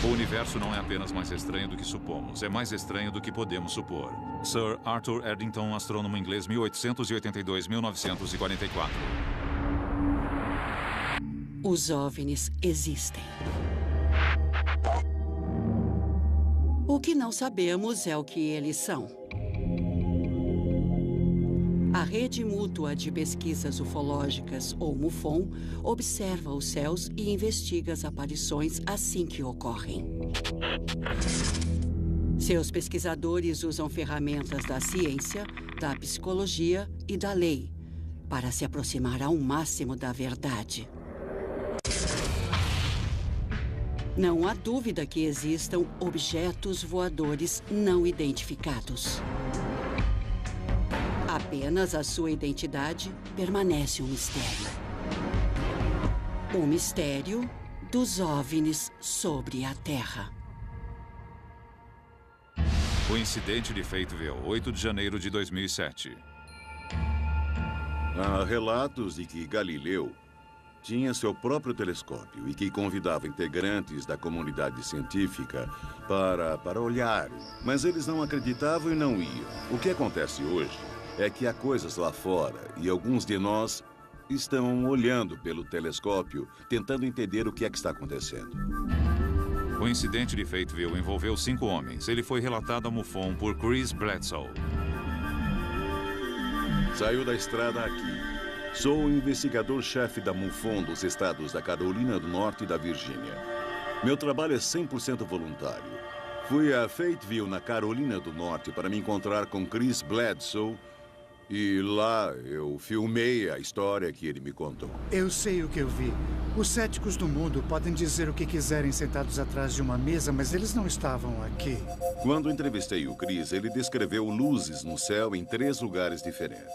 O universo não é apenas mais estranho do que supomos, é mais estranho do que podemos supor. Sir Arthur Eddington, astrônomo inglês, 1882-1944. Os OVNIs existem. O que não sabemos é o que eles são. A Rede Mútua de Pesquisas Ufológicas, ou MUFON, observa os céus e investiga as aparições assim que ocorrem. Seus pesquisadores usam ferramentas da ciência, da psicologia e da lei para se aproximar ao máximo da verdade. Não há dúvida que existam objetos voadores não identificados. Apenas a sua identidade permanece um mistério. O mistério dos OVNIs sobre a Terra. O incidente de Fayetteville, 8 de janeiro de 2007. Há relatos de que Galileu tinha seu próprio telescópio e que convidava integrantes da comunidade científica para olhar. Mas eles não acreditavam e não iam. O que acontece hoje é que há coisas lá fora e alguns de nós estão olhando pelo telescópio, tentando entender o que é que está acontecendo. O incidente de Fayetteville envolveu 5 homens. Ele foi relatado a MUFON por Chris Bledsoe. Saiu da estrada aqui. Sou o investigador-chefe da MUFON dos estados da Carolina do Norte e da Virgínia. Meu trabalho é 100% voluntário. Fui a Fayetteville, na Carolina do Norte, para me encontrar com Chris Bledsoe. E lá eu filmei a história que ele me contou. Eu sei o que eu vi. Os céticos do mundo podem dizer o que quiserem sentados atrás de uma mesa, mas eles não estavam aqui. Quando entrevistei o Chris, ele descreveu luzes no céu em 3 lugares diferentes.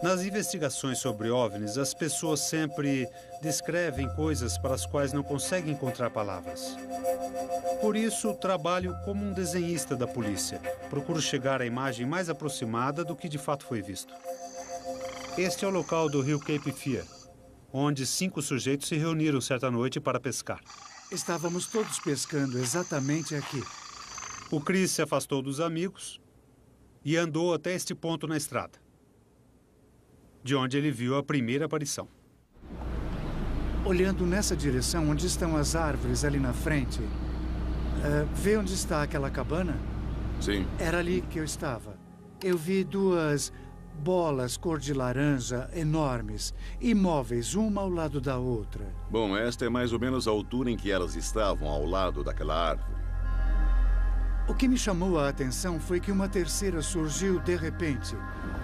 Nas investigações sobre OVNIs, as pessoas sempre descrevem coisas para as quais não conseguem encontrar palavras. Por isso, trabalho como um desenhista da polícia. Procuro chegar à imagem mais aproximada do que de fato foi visto. Este é o local do rio Cape Fear, onde 5 sujeitos se reuniram certa noite para pescar. Estávamos todos pescando exatamente aqui. O Chris se afastou dos amigos e andou até este ponto na estrada, de onde ele viu a primeira aparição. Olhando nessa direção, onde estão as árvores ali na frente, vê onde está aquela cabana? Sim. Era ali que eu estava. Eu vi 2 bolas cor de laranja enormes, imóveis, uma ao lado da outra. Bom, esta é mais ou menos a altura em que elas estavam ao lado daquela árvore. O que me chamou a atenção foi que uma terceira surgiu de repente.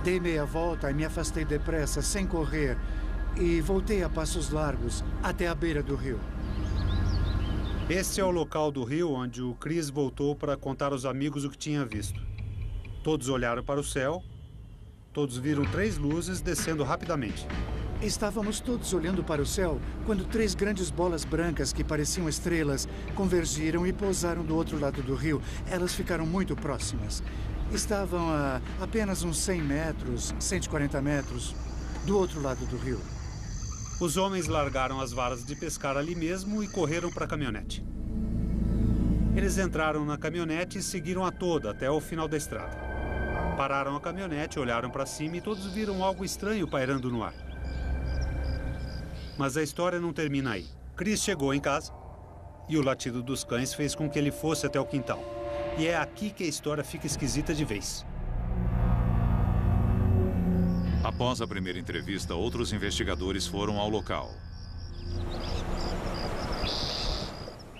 Dei meia volta e me afastei depressa, sem correr, e voltei a passos largos até a beira do rio. Este é o local do rio onde o Chris voltou para contar aos amigos o que tinha visto. Todos olharam para o céu, todos viram 3 luzes descendo rapidamente. Estávamos todos olhando para o céu quando 3 grandes bolas brancas que pareciam estrelas convergiram e pousaram do outro lado do rio. Elas ficaram muito próximas. Estavam a apenas uns 100 metros, 140 metros do outro lado do rio. Os homens largaram as varas de pescar ali mesmo e correram para a caminhonete. Eles entraram na caminhonete e seguiram a toda até o final da estrada. Pararam a caminhonete, olharam para cima e todos viram algo estranho pairando no ar. Mas a história não termina aí. Chris chegou em casa e o latido dos cães fez com que ele fosse até o quintal. E é aqui que a história fica esquisita de vez. Após a primeira entrevista, outros investigadores foram ao local.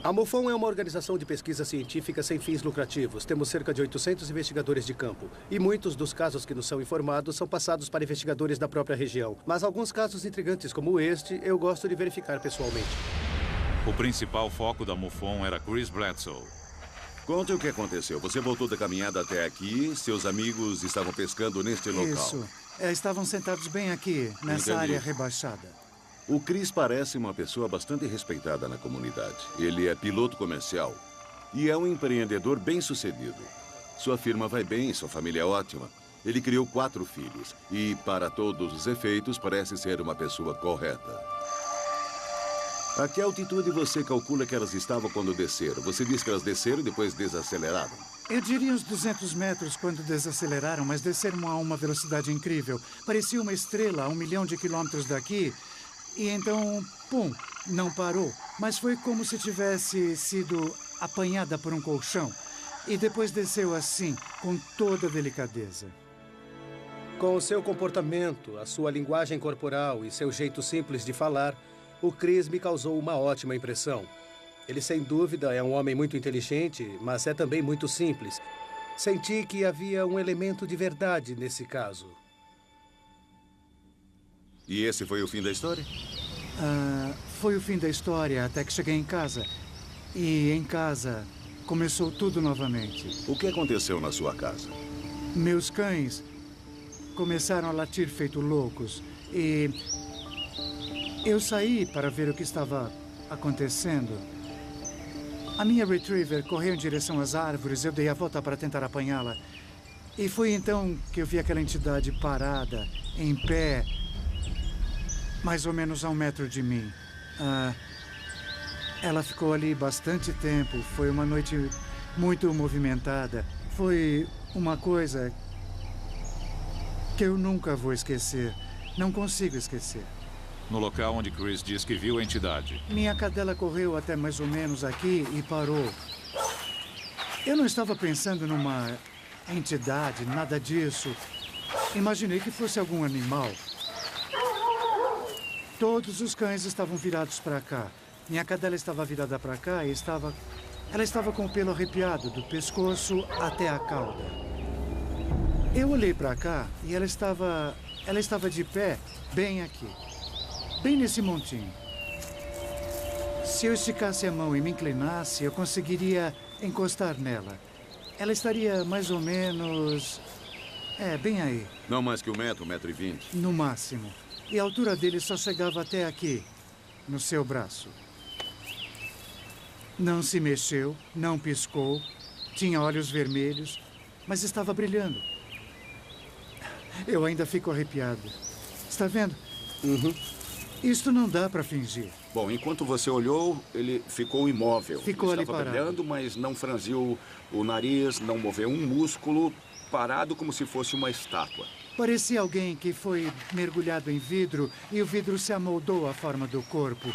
A MUFON é uma organização de pesquisa científica sem fins lucrativos. Temos cerca de 800 investigadores de campo. E muitos dos casos que nos são informados são passados para investigadores da própria região. Mas alguns casos intrigantes como este, eu gosto de verificar pessoalmente. O principal foco da MUFON era Chris Bledsoe. Conte o que aconteceu. Você voltou da caminhada até aqui, seus amigos estavam pescando neste local. Isso. Estavam sentados bem aqui, nessa área rebaixada. O Chris parece uma pessoa bastante respeitada na comunidade. Ele é piloto comercial e é um empreendedor bem-sucedido. Sua firma vai bem, sua família é ótima. Ele criou 4 filhos e, para todos os efeitos, parece ser uma pessoa correta. A que altitude você calcula que elas estavam quando desceram? Você disse que elas desceram e depois desaceleraram. Eu diria uns 200 metros quando desaceleraram, mas desceram a uma velocidade incrível. Parecia uma estrela a 1 milhão de quilômetros daqui. E então, pum, não parou. Mas foi como se tivesse sido apanhada por um colchão. E depois desceu assim, com toda delicadeza. Com o seu comportamento, a sua linguagem corporal e seu jeito simples de falar, o Chris me causou uma ótima impressão. Ele, sem dúvida, é um homem muito inteligente, mas é também muito simples. Senti que havia um elemento de verdade nesse caso. E esse foi o fim da história? Foi o fim da história até que cheguei em casa. E em casa começou tudo novamente. O que aconteceu na sua casa? Meus cães começaram a latir feito loucos. E eu saí para ver o que estava acontecendo. A minha Retriever correu em direção às árvores, eu dei a volta para tentar apanhá-la. E foi então que eu vi aquela entidade parada, em pé, mais ou menos a 1 metro de mim. Ela ficou ali bastante tempo, foi uma noite muito movimentada. Foi uma coisa que eu nunca vou esquecer, não consigo esquecer. No local onde Chris diz que viu a entidade. Minha cadela correu até mais ou menos aqui e parou. Eu não estava pensando numa entidade, nada disso. Imaginei que fosse algum animal. Todos os cães estavam virados para cá. Minha cadela estava virada para cá e ela estava com o pelo arrepiado, do pescoço até a cauda. Eu olhei para cá e ela estava de pé, bem aqui. Bem nesse montinho. Se eu esticasse a mão e me inclinasse, eu conseguiria encostar nela. Ela estaria mais ou menos... bem aí. Não mais que 1 metro, 1,20 m. No máximo. E a altura dele só chegava até aqui, no seu braço. Não se mexeu, não piscou, tinha olhos vermelhos, mas estava brilhando. Eu ainda fico arrepiado. Está vendo? Uhum. Isto não dá para fingir. Bom, enquanto você olhou, ele ficou imóvel. Ficou ele ali estava parado. brilhando, mas não franziu o nariz, não moveu um músculo, parado como se fosse uma estátua. Parecia alguém que foi mergulhado em vidro e o vidro se amoldou à forma do corpo.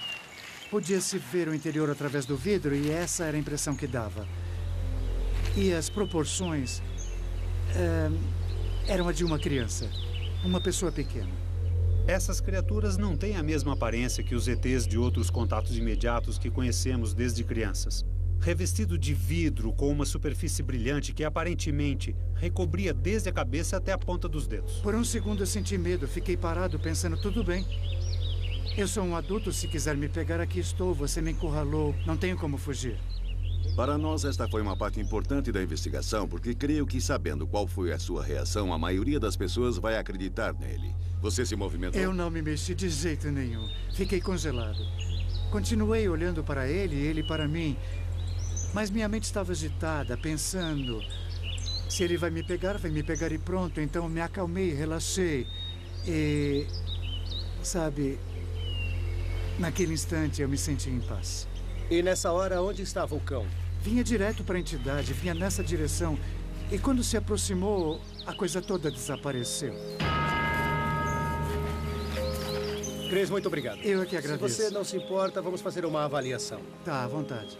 Podia-se ver o interior através do vidro e essa era a impressão que dava. E as proporções eram a de uma criança, uma pessoa pequena. Essas criaturas não têm a mesma aparência que os ETs de outros contatos imediatos que conhecemos desde crianças. Revestido de vidro com uma superfície brilhante que aparentemente recobria desde a cabeça até a ponta dos dedos. Por um segundo eu senti medo, fiquei parado pensando, tudo bem. Eu sou um adulto, se quiser me pegar, aqui estou, você me encurralou, não tenho como fugir. Para nós, esta foi uma parte importante da investigação, porque creio que, sabendo qual foi a sua reação, a maioria das pessoas vai acreditar nele. Você se movimentou? Eu não me mexi de jeito nenhum. Fiquei congelado. Continuei olhando para ele e ele para mim. Mas minha mente estava agitada, pensando... Se ele vai me pegar e pronto. Então me acalmei, relaxei. E... sabe... Naquele instante eu me senti em paz. E nessa hora, onde estava o cão? Vinha direto para a entidade, vinha nessa direção. E quando se aproximou, a coisa toda desapareceu. Chris, muito obrigado. Eu é que agradeço. Se você não se importa, vamos fazer uma avaliação. Tá, à vontade.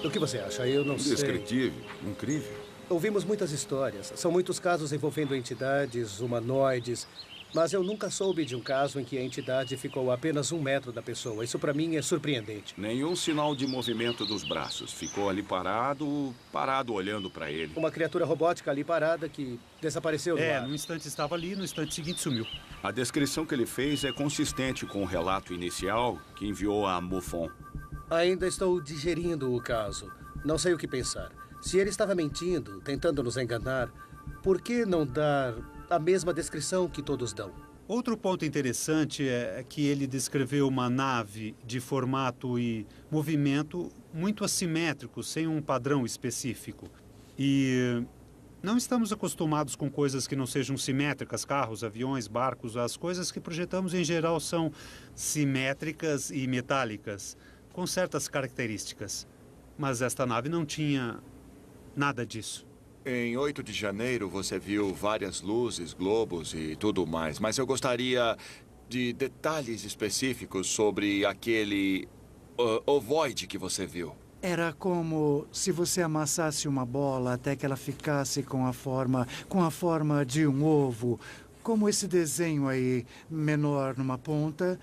O que você acha? Eu não sei. Descritível, incrível. Ouvimos muitas histórias. São muitos casos envolvendo entidades, humanoides. Mas eu nunca soube de um caso em que a entidade ficou a apenas 1 metro da pessoa. Isso para mim é surpreendente. Nenhum sinal de movimento dos braços. Ficou ali parado olhando para ele. Uma criatura robótica ali parada que desapareceu do ar. No instante estava ali, no instante seguinte sumiu. A descrição que ele fez é consistente com o relato inicial que enviou a MUFON. Ainda estou digerindo o caso. Não sei o que pensar. Se ele estava mentindo, tentando nos enganar, por que não dar a mesma descrição que todos dão? Outro ponto interessante é que ele descreveu uma nave de formato e movimento muito assimétrico, sem um padrão específico. E Não estamos acostumados com coisas que não sejam simétricas. Carros, aviões, barcos. As coisas que projetamos em geral são simétricas e metálicas, com certas características. Mas esta nave não tinha nada disso. Em 8 de janeiro, você viu várias luzes, globos e tudo mais. Mas eu gostaria de detalhes específicos sobre aquele ovoide que você viu. Era como se você amassasse uma bola até que ela ficasse com a forma de um ovo. Como esse desenho aí, menor numa ponta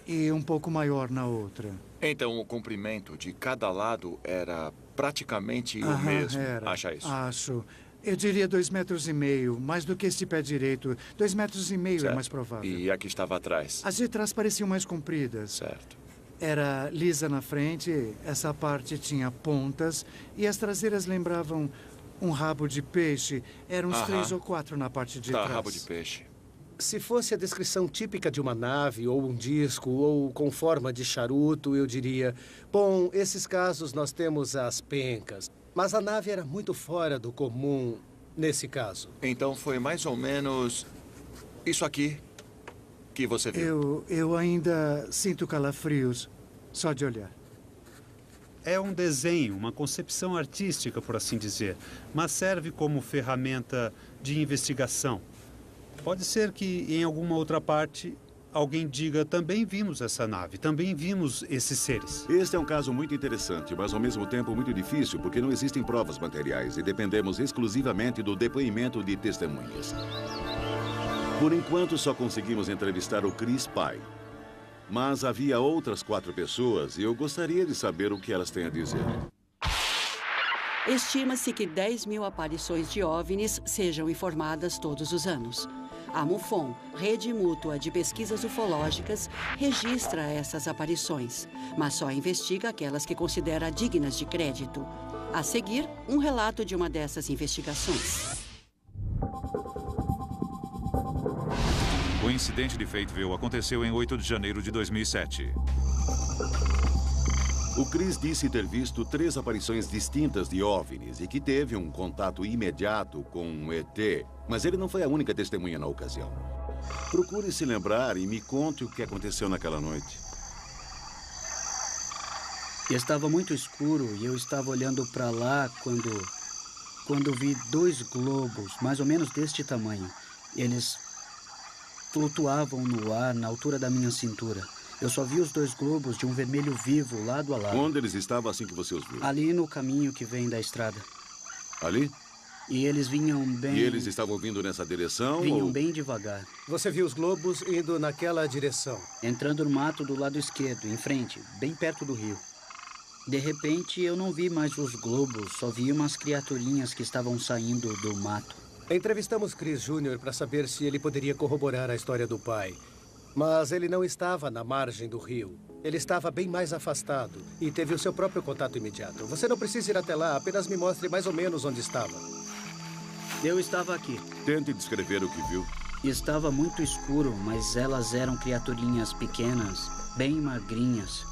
e um pouco maior na outra. Então, o comprimento de cada lado era praticamente o mesmo. Era. Acha isso? Acho. Eu diria 2,5 metros, mais do que este pé direito. 2,5 metros é mais provável. E a que estava atrás? As de trás pareciam mais compridas. Certo. Era lisa na frente, essa parte tinha pontas e as traseiras lembravam um rabo de peixe. Eram uns 3 ou 4 na parte de trás. Rabo de peixe. Se fosse a descrição típica de uma nave, ou um disco, ou com forma de charuto, eu diria... Bom, esses casos nós temos as pencas. Mas a nave era muito fora do comum nesse caso. Então foi mais ou menos isso aqui que você viu. Eu ainda sinto calafrios, só de olhar. É um desenho, uma concepção artística, por assim dizer, mas serve como ferramenta de investigação. Pode ser que em alguma outra parte alguém diga, também vimos essa nave, também vimos esses seres. Este é um caso muito interessante, mas ao mesmo tempo muito difícil, porque não existem provas materiais e dependemos exclusivamente do depoimento de testemunhas. Por enquanto, só conseguimos entrevistar o Chris Pye. Mas havia outras 4 pessoas e eu gostaria de saber o que elas têm a dizer. Estima-se que 10.000 aparições de OVNIs sejam informadas todos os anos. A MUFON, Rede Mútua de Pesquisas Ufológicas, registra essas aparições, mas só investiga aquelas que considera dignas de crédito. A seguir, um relato de uma dessas investigações. O incidente de Fayetteville aconteceu em 8 de janeiro de 2007. O Chris disse ter visto 3 aparições distintas de OVNIs e que teve um contato imediato com um ET, mas ele não foi a única testemunha na ocasião. Procure se lembrar e me conte o que aconteceu naquela noite. Estava muito escuro e eu estava olhando para lá quando vi 2 globos, mais ou menos deste tamanho. Eles flutuavam no ar na altura da minha cintura. Eu só vi os 2 globos de um vermelho vivo, lado a lado. Onde eles estavam assim que você os viu? Ali no caminho que vem da estrada. Ali? E eles vinham bem... E eles estavam vindo nessa direção? Vinham bem devagar. Você viu os globos indo naquela direção? Entrando no mato do lado esquerdo, em frente, bem perto do rio. De repente, eu não vi mais os globos, só vi umas criaturinhas que estavam saindo do mato. Entrevistamos Chris Jr. para saber se ele poderia corroborar a história do pai. Mas ele não estava na margem do rio. Ele estava bem mais afastado e teve o seu próprio contato imediato. Você não precisa ir até lá, apenas me mostre mais ou menos onde estava. Eu estava aqui. Tente descrever o que viu. Estava muito escuro, mas elas eram criaturinhas pequenas, bem magrinhas.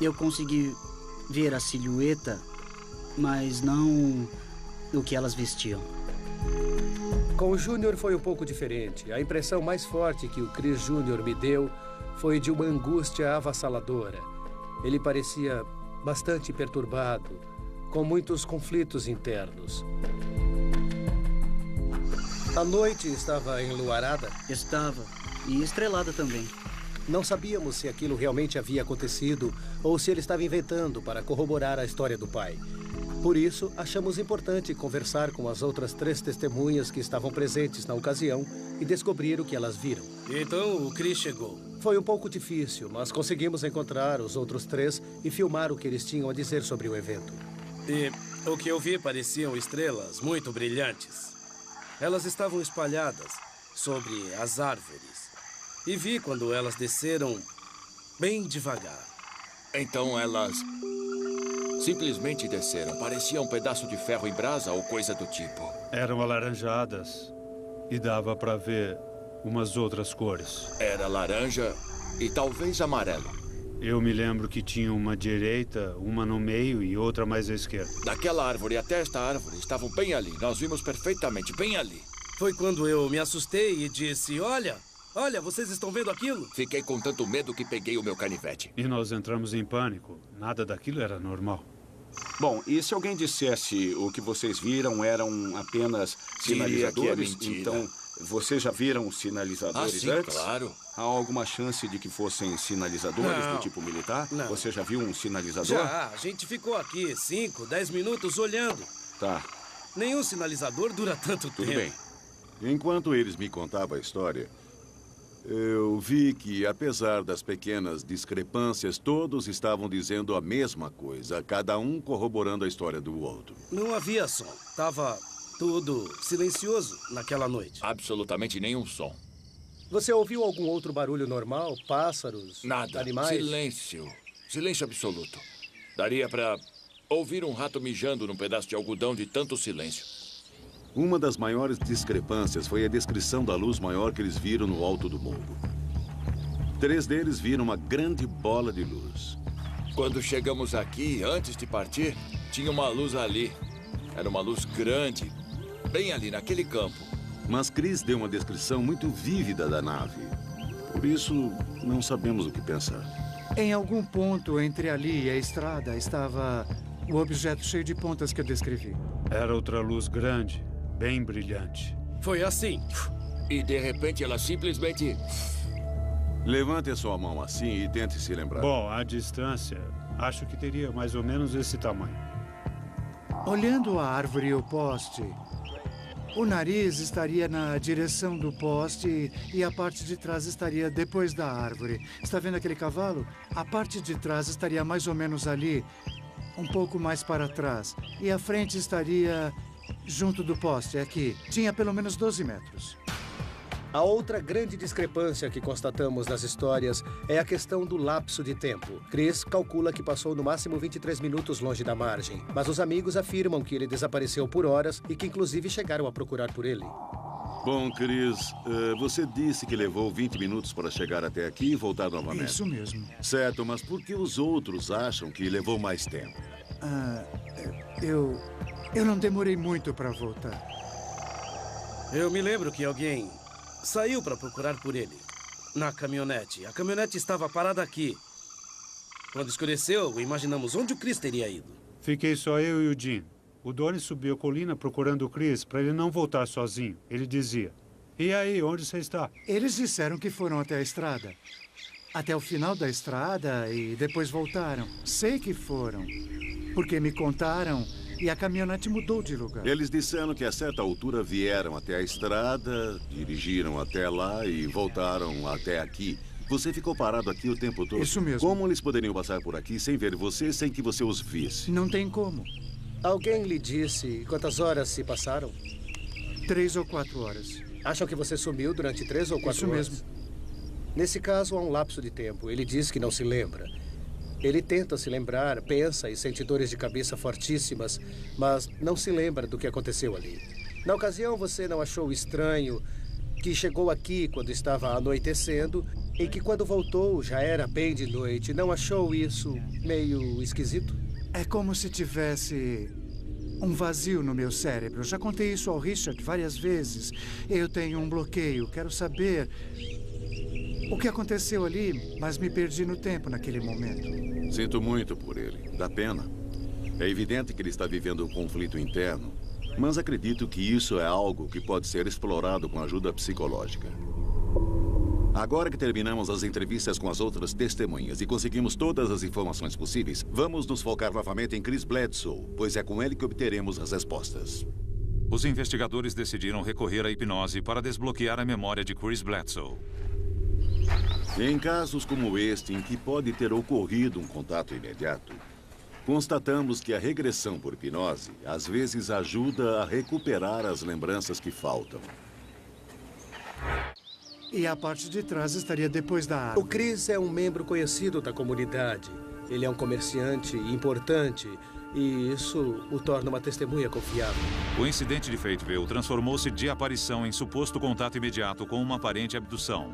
Eu consegui ver a silhueta, mas não o que elas vestiam. Com o Júnior foi um pouco diferente. A impressão mais forte que o Chris Jr. me deu foi de uma angústia avassaladora. Ele parecia bastante perturbado, com muitos conflitos internos. A noite estava enluarada? Estava, e estrelada também. Não sabíamos se aquilo realmente havia acontecido ou se ele estava inventando para corroborar a história do pai. Por isso, achamos importante conversar com as outras 3 testemunhas que estavam presentes na ocasião e descobrir o que elas viram. Então, o Chris chegou. Foi um pouco difícil, mas conseguimos encontrar os outros 3 e filmar o que eles tinham a dizer sobre o evento. E o que eu vi pareciam estrelas muito brilhantes. Elas estavam espalhadas sobre as árvores. E vi quando elas desceram bem devagar. Então elas simplesmente desceram. Parecia um pedaço de ferro em brasa ou coisa do tipo. Eram alaranjadas e dava para ver umas outras cores. Era laranja e talvez amarelo. Eu me lembro que tinha uma à direita, uma no meio e outra mais à esquerda. Daquela árvore até esta árvore estavam bem ali. Nós vimos perfeitamente, bem ali. Foi quando eu me assustei e disse, olha, vocês estão vendo aquilo? Fiquei com tanto medo que peguei o meu canivete. E nós entramos em pânico. Nada daquilo era normal. Bom, e se alguém dissesse o que vocês viram eram apenas sinalizadores? Que é mentira. Então, vocês já viram sinalizadores sim, antes? claro. Há alguma chance de que fossem sinalizadores Não. do tipo militar? Não. Você já viu um sinalizador? Já, a gente ficou aqui 5, 10 minutos olhando. Tá, Nenhum sinalizador dura tanto tudo tempo. bem. Enquanto eles me contavam a história, eu vi que, apesar das pequenas discrepâncias, todos estavam dizendo a mesma coisa, cada um corroborando a história do outro. Não havia som. Tava tudo silencioso naquela noite. Absolutamente nenhum som. Você ouviu algum outro barulho normal? Pássaros? Nada. Animais? Silêncio. Silêncio absoluto. Daria para ouvir um rato mijando num pedaço de algodão de tanto silêncio. Uma das maiores discrepâncias foi a descrição da luz maior que eles viram no alto do morro. 3 deles viram uma grande bola de luz. Quando chegamos aqui, antes de partir, tinha uma luz ali. Era uma luz grande, bem ali naquele campo. Mas Chris deu uma descrição muito vívida da nave. Por isso, não sabemos o que pensar. Em algum ponto entre ali e a estrada estava o objeto cheio de pontas que eu descrevi. Era outra luz grande, bem brilhante. Foi assim. E de repente ela simplesmente... Levante a sua mão assim e tente se lembrar. Bom, à distância, acho que teria mais ou menos esse tamanho. Olhando a árvore e o poste, o nariz estaria na direção do poste e a parte de trás estaria depois da árvore. Está vendo aquele cavalo? A parte de trás estaria mais ou menos ali, um pouco mais para trás. E a frente estaria junto do poste, aqui. Tinha pelo menos 12 metros. A outra grande discrepância que constatamos nas histórias é a questão do lapso de tempo. Chris calcula que passou no máximo 23 minutos longe da margem, mas os amigos afirmam que ele desapareceu por horas e que inclusive chegaram a procurar por ele. Bom, Chris, você disse que levou 20 minutos para chegar até aqui e voltar novamente. Isso mesmo. Certo, mas por que os outros acham que levou mais tempo? Eu não demorei muito para voltar. Eu me lembro que alguém saiu para procurar por ele, na caminhonete. A caminhonete estava parada aqui. Quando escureceu, imaginamos onde o Chris teria ido. Fiquei só eu e o Jim. O Donnie subiu a colina procurando o Chris para ele não voltar sozinho. Ele dizia, e aí, onde você está? Eles disseram que foram até a estrada. Até o final da estrada e depois voltaram. Sei que foram, porque me contaram e a caminhonete mudou de lugar. Eles disseram que a certa altura vieram até a estrada, dirigiram até lá e voltaram até aqui. Você ficou parado aqui o tempo todo? Isso mesmo. Como eles poderiam passar por aqui sem ver você, sem que você os visse? Não tem como. Alguém lhe disse quantas horas se passaram? 3 ou 4 horas. Acham que você sumiu durante 3 ou 4 horas? Isso mesmo. Nesse caso, há um lapso de tempo. Ele diz que não se lembra. Ele tenta se lembrar, pensa e sente dores de cabeça fortíssimas, mas não se lembra do que aconteceu ali. Na ocasião, você não achou estranho que chegou aqui quando estava anoitecendo e que quando voltou já era bem de noite. Não achou isso meio esquisito? É como se tivesse um vazio no meu cérebro. Já contei isso ao Richard várias vezes. Eu tenho um bloqueio. Quero saber o que aconteceu ali, mas me perdi no tempo naquele momento. Sinto muito por ele. Dá pena. É evidente que ele está vivendo um conflito interno, mas acredito que isso é algo que pode ser explorado com ajuda psicológica. Agora que terminamos as entrevistas com as outras testemunhas e conseguimos todas as informações possíveis, vamos nos focar novamente em Chris Bledsoe, pois é com ele que obteremos as respostas. Os investigadores decidiram recorrer à hipnose para desbloquear a memória de Chris Bledsoe. Em casos como este, em que pode ter ocorrido um contato imediato, constatamos que a regressão por hipnose às vezes ajuda a recuperar as lembranças que faltam. E a parte de trás estaria depois da O árvore. Chris é um membro conhecido da comunidade. Ele é um comerciante importante e isso o torna uma testemunha confiável. O incidente de Fateville transformou-se de aparição em suposto contato imediato com uma aparente abdução.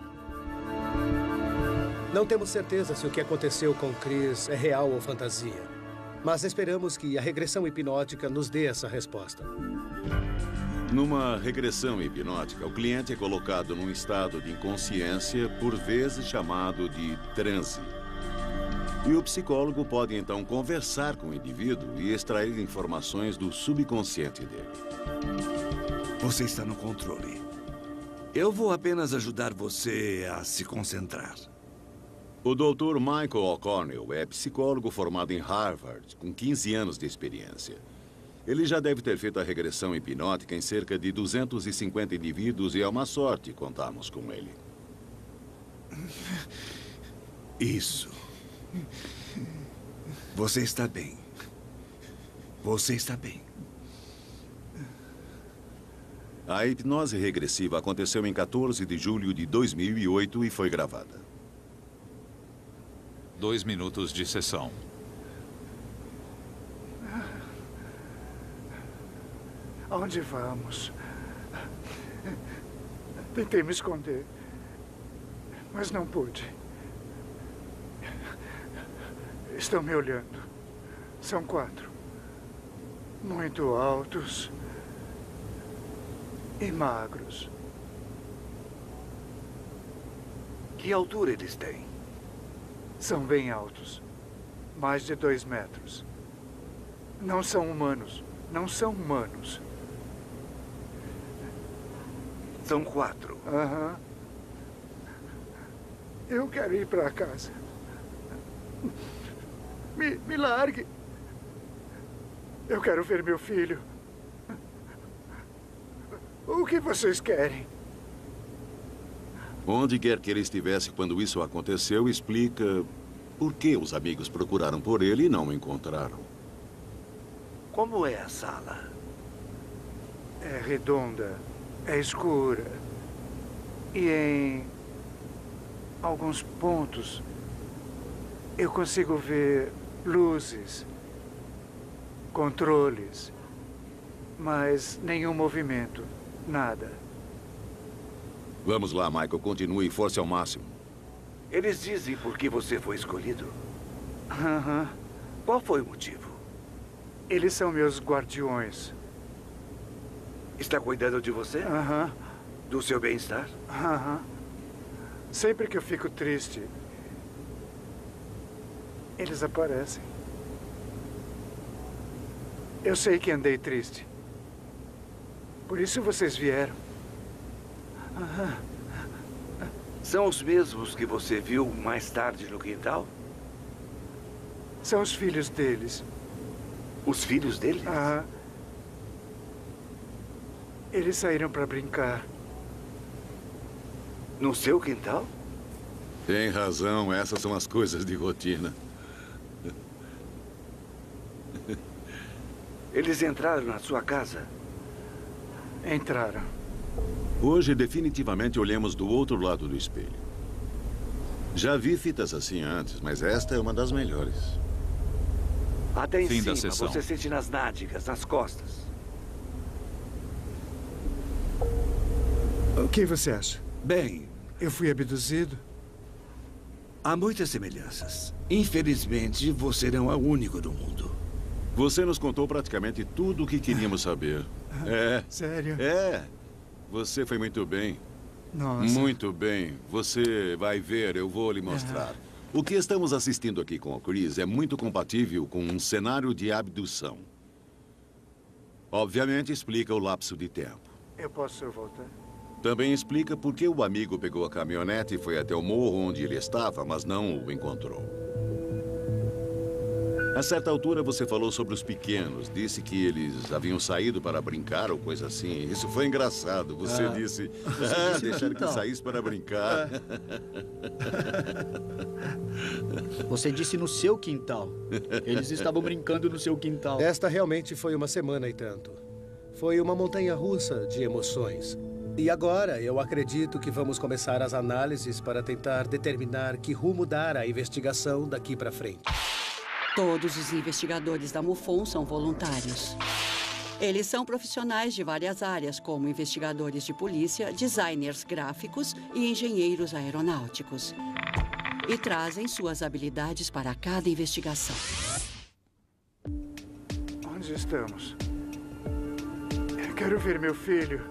Não temos certeza se o que aconteceu com Chris é real ou fantasia. Mas esperamos que a regressão hipnótica nos dê essa resposta. Numa regressão hipnótica, o cliente é colocado num estado de inconsciência, por vezes chamado de transe. E o psicólogo pode então conversar com o indivíduo e extrair informações do subconsciente dele. Você está no controle. Eu vou apenas ajudar você a se concentrar. O Dr. Michael O'Connell é psicólogo formado em Harvard, com 15 anos de experiência. Ele já deve ter feito a regressão hipnótica em cerca de 250 indivíduos e é uma sorte contarmos com ele. Isso. Você está bem. Você está bem. A hipnose regressiva aconteceu em 14 de julho de 2008 e foi gravada. 2 minutos de sessão. Aonde vamos? Tentei me esconder, mas não pude. Estão me olhando. São 4. Muito altos e magros. Que altura eles têm? São bem altos. Mais de 2 metros. Não são humanos. Não são humanos. São 4. Aham. Eu quero ir para casa. Me largue. Eu quero ver meu filho. O que vocês querem? Onde quer que ele estivesse quando isso aconteceu, explica por que os amigos procuraram por ele e não o encontraram. Como é a sala? É redonda, é escura. E em alguns pontos eu consigo ver luzes, controles, mas nenhum movimento, nada. Vamos lá, Michael. Continue e force ao máximo. Eles dizem por que você foi escolhido? Aham. Qual foi o motivo? Eles são meus guardiões. Está cuidando de você? Aham. Do seu bem-estar? Aham. Sempre que eu fico triste, eles aparecem. Eu sei que andei triste. Por isso vocês vieram. Aham. São os mesmos que você viu mais tarde no quintal? São os filhos deles. Os filhos deles? Aham. Eles saíram para brincar. No seu quintal? Tem razão. Essas são as coisas de rotina. Eles entraram na sua casa? Entraram. Hoje, definitivamente, olhamos do outro lado do espelho. Já vi fitas assim antes, mas esta é uma das melhores. Até em Fim da cima, sessão. você sente nas nádegas, nas costas. O que você acha? Bem, Eu fui abduzido? há muitas semelhanças. Infelizmente, você não é o único do mundo. Você nos contou praticamente tudo o que queríamos saber. É. Sério? É. Você foi muito bem. Nossa. Muito bem. Você vai ver, eu vou lhe mostrar. O que estamos assistindo aqui com o Chris é muito compatível com um cenário de abdução. Obviamente explica o lapso de tempo. Eu posso voltar? Também explica por que o amigo pegou a caminhonete e foi até o morro onde ele estava, mas não o encontrou. A certa altura você falou sobre os pequenos. Disse que eles haviam saído para brincar ou coisa assim. Isso foi engraçado. Você disse... deixaram que saísse para brincar. Você disse no seu quintal. Eles estavam brincando no seu quintal. Esta realmente foi uma semana e tanto. Foi uma montanha-russa de emoções. E agora eu acredito que vamos começar as análises para tentar determinar que rumo dar à investigação daqui para frente. Todos os investigadores da MUFON são voluntários. Eles são profissionais de várias áreas, como investigadores de polícia, designers gráficos e engenheiros aeronáuticos. e trazem suas habilidades para cada investigação. Onde estamos? Eu quero ver meu filho.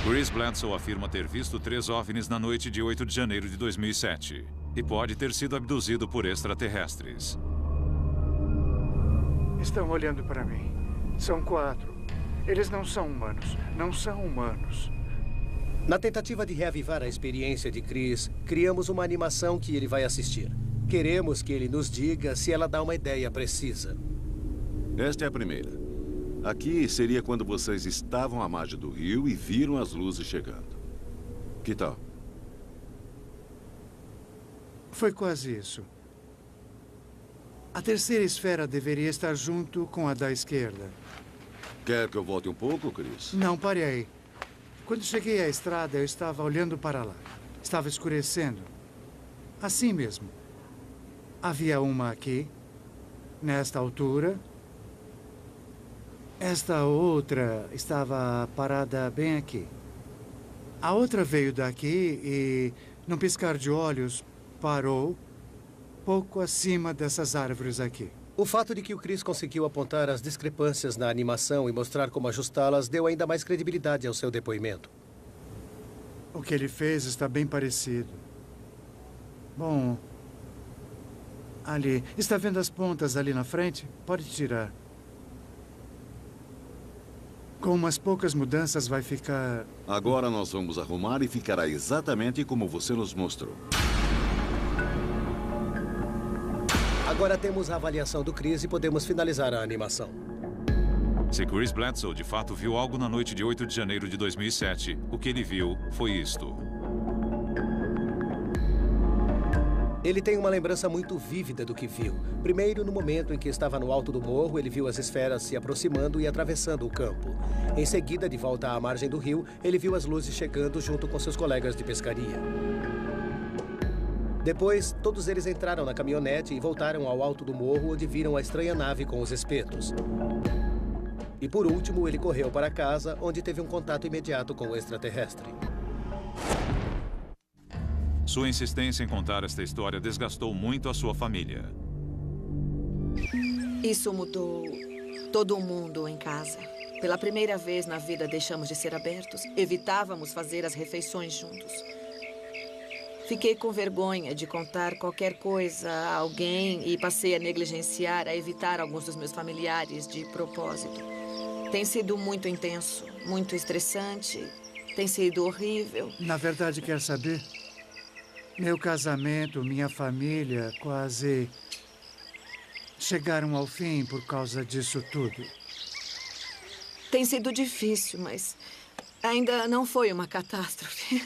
Chris Bledsoe afirma ter visto 3 OVNIs na noite de 8 de janeiro de 2007 e pode ter sido abduzido por extraterrestres. Estão olhando para mim. São 4. Eles não são humanos. Não são humanos. Na tentativa de reavivar a experiência de Chris, criamos uma animação que ele vai assistir. Queremos que ele nos diga se ela dá uma ideia precisa. Esta é a primeira. Aqui seria quando vocês estavam à margem do rio e viram as luzes chegando. Que tal? Foi quase isso. A terceira esfera deveria estar junto com a da esquerda. Quer que eu volte um pouco, Chris? Não, pare aí. Quando cheguei à estrada, eu estava olhando para lá. Estava escurecendo. Assim mesmo. Havia uma aqui, nesta altura. Esta outra estava parada bem aqui. A outra veio daqui e, num piscar de olhos, parou pouco acima dessas árvores aqui. O fato de que o Chris conseguiu apontar as discrepâncias na animação e mostrar como ajustá-las deu ainda mais credibilidade ao seu depoimento. O que ele fez está bem parecido. Bom, ali. Está vendo as pontas ali na frente? Pode tirar. Com umas poucas mudanças vai ficar... Agora nós vamos arrumar e ficará exatamente como você nos mostrou. Agora temos a avaliação do Chris e podemos finalizar a animação. Se Chris Bledsoe de fato viu algo na noite de 8 de janeiro de 2007, o que ele viu foi isto. Ele tem uma lembrança muito vívida do que viu. Primeiro, no momento em que estava no alto do morro, ele viu as esferas se aproximando e atravessando o campo. Em seguida, de volta à margem do rio, ele viu as luzes chegando junto com seus colegas de pescaria. Depois, todos eles entraram na caminhonete e voltaram ao alto do morro, onde viram a estranha nave com os espetos. E por último, ele correu para casa, onde teve um contato imediato com o extraterrestre. Sua insistência em contar esta história desgastou muito a sua família. Isso mudou todo mundo em casa. Pela primeira vez na vida, deixamos de ser abertos. Evitávamos fazer as refeições juntos. Fiquei com vergonha de contar qualquer coisa a alguém e passei a negligenciar, a evitar alguns dos meus familiares de propósito. Tem sido muito intenso, muito estressante. Tem sido horrível. Na verdade, quer saber? Meu casamento, minha família, quase chegaram ao fim por causa disso tudo. Tem sido difícil, mas ainda não foi uma catástrofe.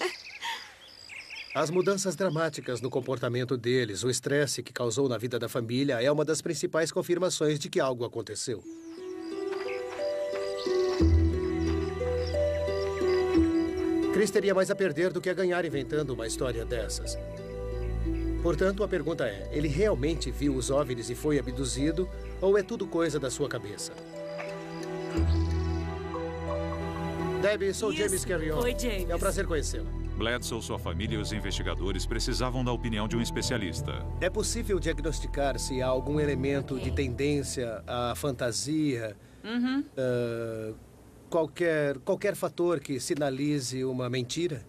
As mudanças dramáticas no comportamento deles, o estresse que causou na vida da família é uma das principais confirmações de que algo aconteceu. Chris teria mais a perder do que a ganhar inventando uma história dessas. Portanto, a pergunta é, ele realmente viu os OVNIs e foi abduzido, ou é tudo coisa da sua cabeça? Debbie, sou James Carrion. Oi, James. É um prazer conhecê-la. Bledsoe, sua família e os investigadores precisavam da opinião de um especialista. É possível diagnosticar se há algum elemento de tendência à fantasia, qualquer fator que sinalize uma mentira?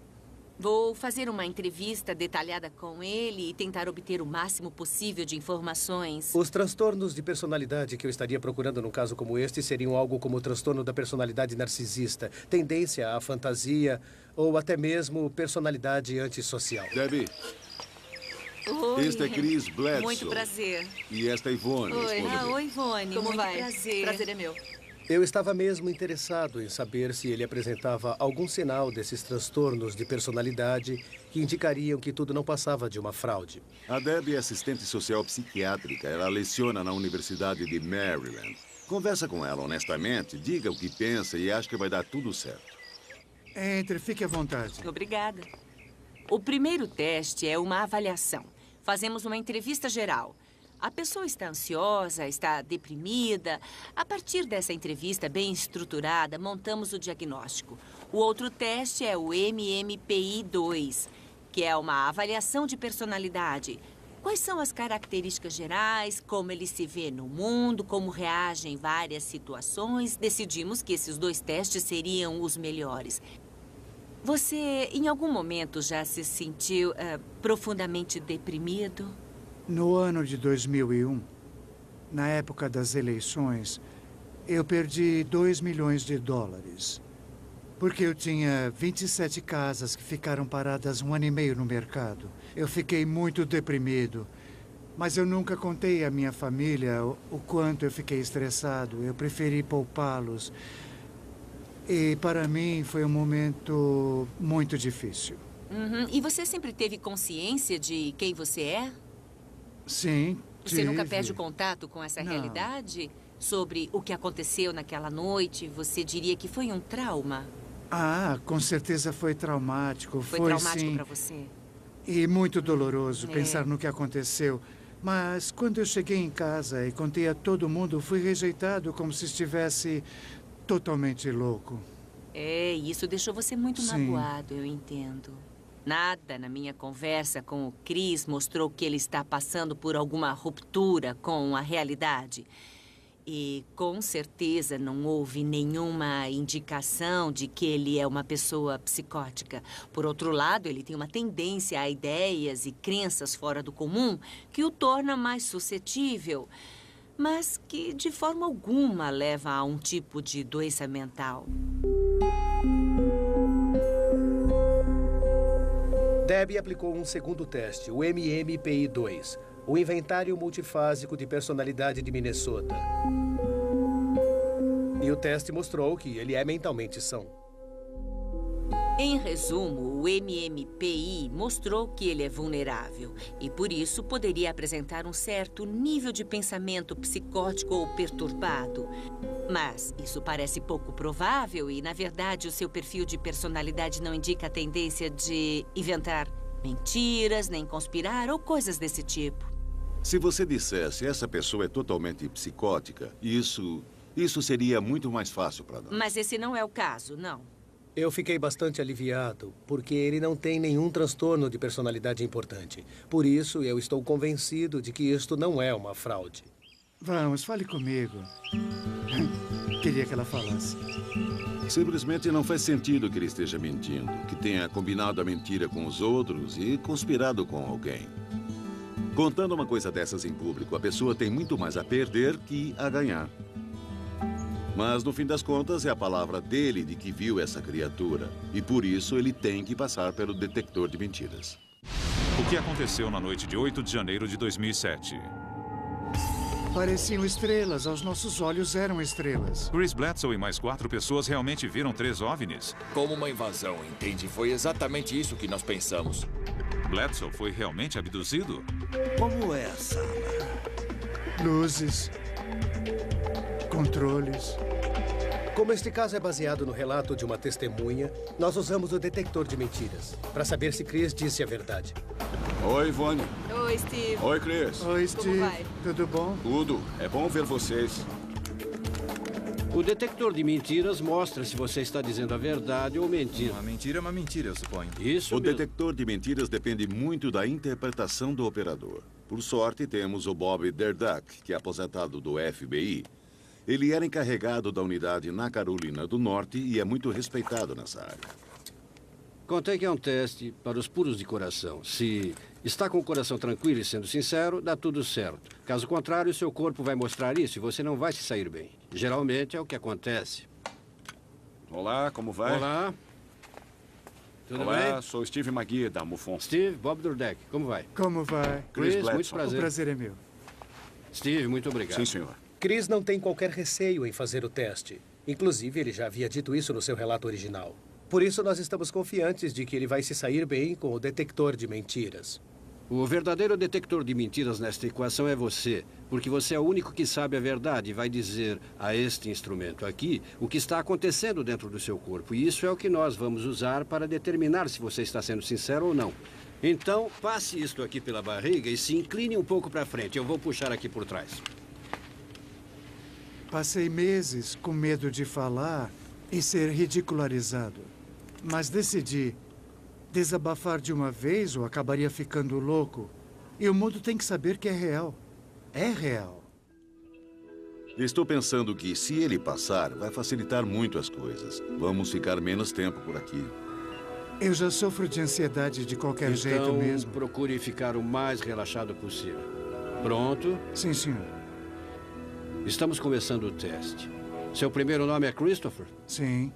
Vou fazer uma entrevista detalhada com ele e tentar obter o máximo possível de informações. Os transtornos de personalidade que eu estaria procurando num caso como este seriam algo como o transtorno da personalidade narcisista, tendência à fantasia ou até mesmo personalidade antissocial. Debbie, Oi. este é Chris Bledsoe. Muito prazer. E esta é Ivone. Oi, oi, Ivone. Como muito vai? prazer. Prazer é meu. Eu estava mesmo interessado em saber se ele apresentava algum sinal desses transtornos de personalidade que indicariam que tudo não passava de uma fraude. A Debbie é assistente social psiquiátrica. Ela leciona na Universidade de Maryland. Conversa com ela honestamente, diga o que pensa e acho que vai dar tudo certo. Entre, fique à vontade. Obrigada. O primeiro teste é uma avaliação. Fazemos uma entrevista geral. A pessoa está ansiosa, está deprimida. A partir dessa entrevista bem estruturada, montamos o diagnóstico. O outro teste é o MMPI-2, que é uma avaliação de personalidade. Quais são as características gerais, como ele se vê no mundo, como reage em várias situações. Decidimos que esses 2 testes seriam os melhores. Você, em algum momento, já se sentiu profundamente deprimido? No ano de 2001, na época das eleições, eu perdi $2 milhões. Porque eu tinha 27 casas que ficaram paradas 1 ano e meio no mercado. Eu fiquei muito deprimido. Mas eu nunca contei à minha família o quanto eu fiquei estressado. Eu preferi poupá-los. E para mim foi um momento muito difícil. E você sempre teve consciência de quem você é? Sim, Você nunca perde o contato com essa realidade? Sobre o que aconteceu naquela noite, você diria que foi um trauma? Ah, com certeza foi traumático. Foi traumático para você? E muito doloroso pensar no que aconteceu. Mas quando eu cheguei em casa e contei a todo mundo, fui rejeitado como se estivesse totalmente louco. Isso deixou você muito magoado, eu entendo. Nada na minha conversa com o Chris mostrou que ele está passando por alguma ruptura com a realidade. E, com certeza, não houve nenhuma indicação de que ele é uma pessoa psicótica. Por outro lado, ele tem uma tendência a ideias e crenças fora do comum que o torna mais suscetível, mas que, de forma alguma, leva a um tipo de doença mental. Debbie aplicou um segundo teste, o MMPI-2, o Inventário Multifásico de Personalidade de Minnesota. E o teste mostrou que ele é mentalmente são. Em resumo, o MMPI mostrou que ele é vulnerável e, por isso, poderia apresentar um certo nível de pensamento psicótico ou perturbado. Mas isso parece pouco provável e, na verdade, o seu perfil de personalidade não indica a tendência de inventar mentiras, nem conspirar ou coisas desse tipo. Se você dissesse essa pessoa é totalmente psicótica, isso seria muito mais fácil para nós. Mas esse não é o caso, não. Eu fiquei bastante aliviado, porque ele não tem nenhum transtorno de personalidade importante. Por isso, eu estou convencido de que isto não é uma fraude. Vamos, fale comigo. Queria que ela falasse. Simplesmente não faz sentido que ele esteja mentindo, que tenha combinado a mentira com os outros e conspirado com alguém. Contando uma coisa dessas em público, a pessoa tem muito mais a perder que a ganhar. Mas, no fim das contas, é a palavra dele de que viu essa criatura. E, por isso, ele tem que passar pelo detector de mentiras. O que aconteceu na noite de 8 de janeiro de 2007? Pareciam estrelas. Aos nossos olhos eram estrelas. Chris Bledsoe e mais 4 pessoas realmente viram 3 OVNIs. Como uma invasão, entende? Foi exatamente isso que nós pensamos. Bledsoe foi realmente abduzido? Como é a sala? Luzes. Controles. Como este caso é baseado no relato de uma testemunha, nós usamos o detector de mentiras para saber se Chris disse a verdade. Oi, Ivone. Oi, Steve. Oi, Chris. Oi, Steve. Como vai? Tudo bom? Tudo. É bom ver vocês. O detector de mentiras mostra se você está dizendo a verdade ou mentira. Uma mentira é uma mentira, eu suponho. Isso O mesmo. detector de mentiras depende muito da interpretação do operador. Por sorte, temos o Bob Derduck, que é aposentado do FBI. Ele era encarregado da unidade na Carolina do Norte e é muito respeitado nessa área. Contei que é um teste para os puros de coração. Se está com o coração tranquilo e sendo sincero, dá tudo certo. Caso contrário, seu corpo vai mostrar isso e você não vai se sair bem. Geralmente é o que acontece. Olá, como vai? Olá. Tudo Olá, bem? sou Steve McGee, da MUFON. Steve, Bob Durdeck, como vai? Como vai? Chris, Bledsoe. muito prazer. O prazer é meu. Steve, muito obrigado. Sim, senhor. Chris não tem qualquer receio em fazer o teste. Inclusive, ele já havia dito isso no seu relato original. Por isso, nós estamos confiantes de que ele vai se sair bem com o detector de mentiras. O verdadeiro detector de mentiras nesta equação é você, porque você é o único que sabe a verdade e vai dizer a este instrumento aqui o que está acontecendo dentro do seu corpo. E isso é o que nós vamos usar para determinar se você está sendo sincero ou não. Então, passe isto aqui pela barriga e se incline um pouco para frente. Eu vou puxar aqui por trás. Passei meses com medo de falar e ser ridicularizado. Mas decidi desabafar de uma vez ou acabaria ficando louco. E o mundo tem que saber que é real. É real. Estou pensando que, se ele passar, vai facilitar muito as coisas. Vamos ficar menos tempo por aqui. Eu já sofro de ansiedade de qualquer jeito mesmo. Procure ficar o mais relaxado possível. Pronto? Sim, senhor. Estamos começando o teste. Seu primeiro nome é Christopher? Sim.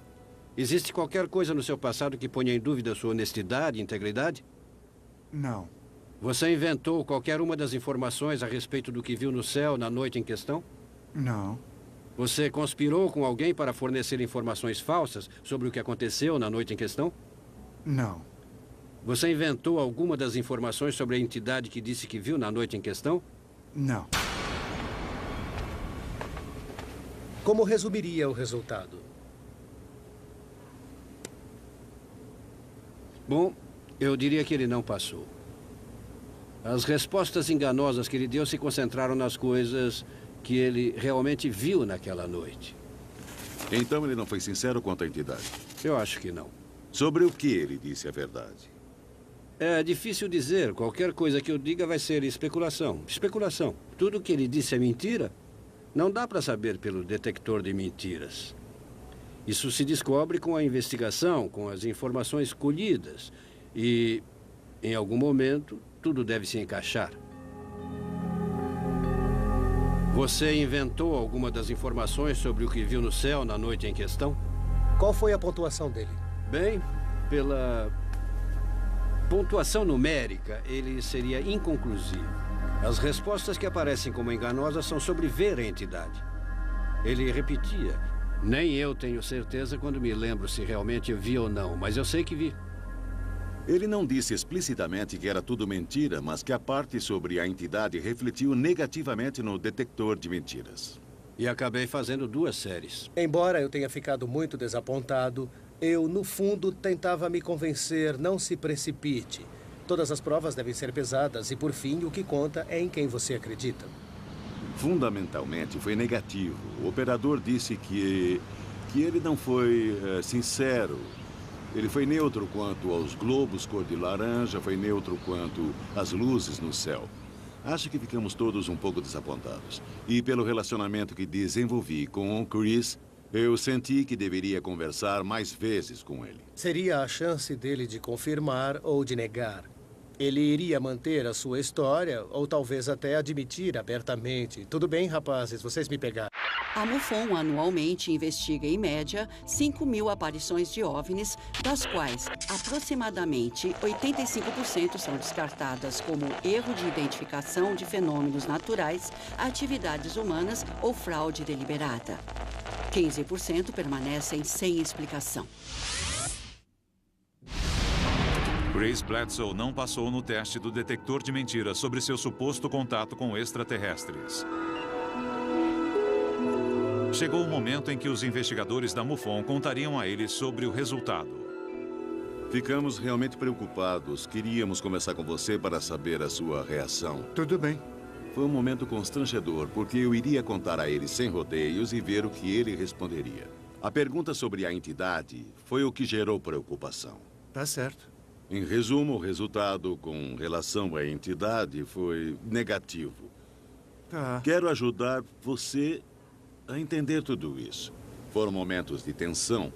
Existe qualquer coisa no seu passado que ponha em dúvida sua honestidade e integridade? Não. Você inventou qualquer uma das informações a respeito do que viu no céu na noite em questão? Não. Você conspirou com alguém para fornecer informações falsas sobre o que aconteceu na noite em questão? Não. Você inventou alguma das informações sobre a entidade que disse que viu na noite em questão? Não. Como resumiria o resultado? Bom, eu diria que ele não passou. As respostas enganosas que ele deu se concentraram nas coisas que ele realmente viu naquela noite. Então ele não foi sincero quanto à entidade? Eu acho que não. Sobre o que ele disse a verdade? É difícil dizer. Qualquer coisa que eu diga vai ser especulação. Especulação. Tudo que ele disse é mentira? Não dá para saber pelo detector de mentiras. Isso se descobre com a investigação, com as informações colhidas. E, em algum momento, tudo deve se encaixar. Você inventou alguma das informações sobre o que viu no céu na noite em questão? Qual foi a pontuação dele? Bem, pela pontuação numérica, ele seria inconclusivo. As respostas que aparecem como enganosas são sobre ver a entidade. Ele repetia: nem eu tenho certeza quando me lembro se realmente vi ou não, mas eu sei que vi. Ele não disse explicitamente que era tudo mentira, mas que a parte sobre a entidade refletiu negativamente no detector de mentiras. E acabei fazendo 2 séries. Embora eu tenha ficado muito desapontado, eu, no fundo, tentava me convencer, não se precipite. Todas as provas devem ser pesadas e, por fim, o que conta é em quem você acredita. Fundamentalmente, foi negativo. O operador disse que ele não foi sincero. Ele foi neutro quanto aos globos cor de laranja, foi neutro quanto às luzes no céu. Acho que ficamos todos um pouco desapontados. E pelo relacionamento que desenvolvi com o Chris, eu senti que deveria conversar mais vezes com ele. Seria a chance dele de confirmar ou de negar. Ele iria manter a sua história ou talvez até admitir abertamente. Tudo bem, rapazes, vocês me pegaram. A MUFON anualmente investiga, em média, 5.000 aparições de OVNIs, das quais aproximadamente 85% são descartadas como erro de identificação de fenômenos naturais, atividades humanas ou fraude deliberada. 15% permanecem sem explicação. Grace Bledsoe não passou no teste do detector de mentiras sobre seu suposto contato com extraterrestres. Chegou o momento em que os investigadores da MUFON contariam a ele sobre o resultado. Ficamos realmente preocupados. Queríamos conversar com você para saber a sua reação. Tudo bem. Foi um momento constrangedor, porque eu iria contar a ele sem rodeios e ver o que ele responderia. A pergunta sobre a entidade foi o que gerou preocupação. Tá certo. Em resumo, o resultado com relação à entidade foi negativo. Tá. Quero ajudar você a entender tudo isso. Foram momentos de tensão,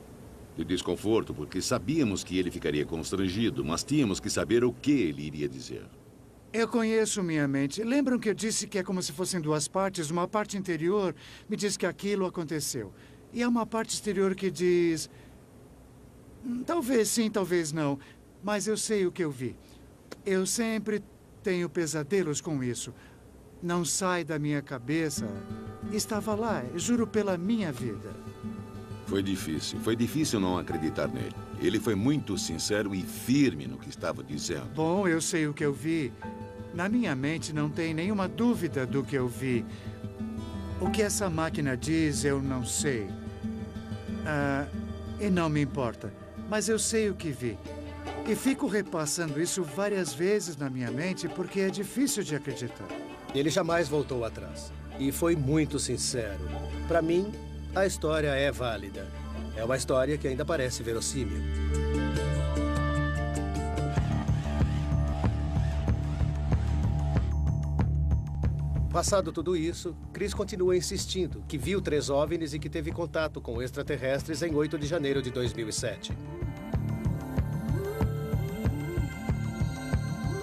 de desconforto, porque sabíamos que ele ficaria constrangido, mas tínhamos que saber o que ele iria dizer. Eu conheço minha mente. Lembram que eu disse que é como se fossem 2 partes? Uma parte interior me diz que aquilo aconteceu. E há uma parte exterior que diz... talvez sim, talvez não. Mas eu sei o que eu vi. Eu sempre tenho pesadelos com isso. Não sai da minha cabeça. Estava lá, juro pela minha vida. Foi difícil não acreditar nele. Ele foi muito sincero e firme no que estava dizendo. Bom, eu sei o que eu vi. Na minha mente não tem nenhuma dúvida do que eu vi. O que essa máquina diz, eu não sei. E não me importa. Mas eu sei o que vi. E fico repassando isso várias vezes na minha mente porque é difícil de acreditar. Ele jamais voltou atrás. E foi muito sincero. Para mim, a história é válida. É uma história que ainda parece verossímil. Passado tudo isso, Chris continua insistindo que viu 3 OVNIs e que teve contato com extraterrestres em 8 de janeiro de 2007.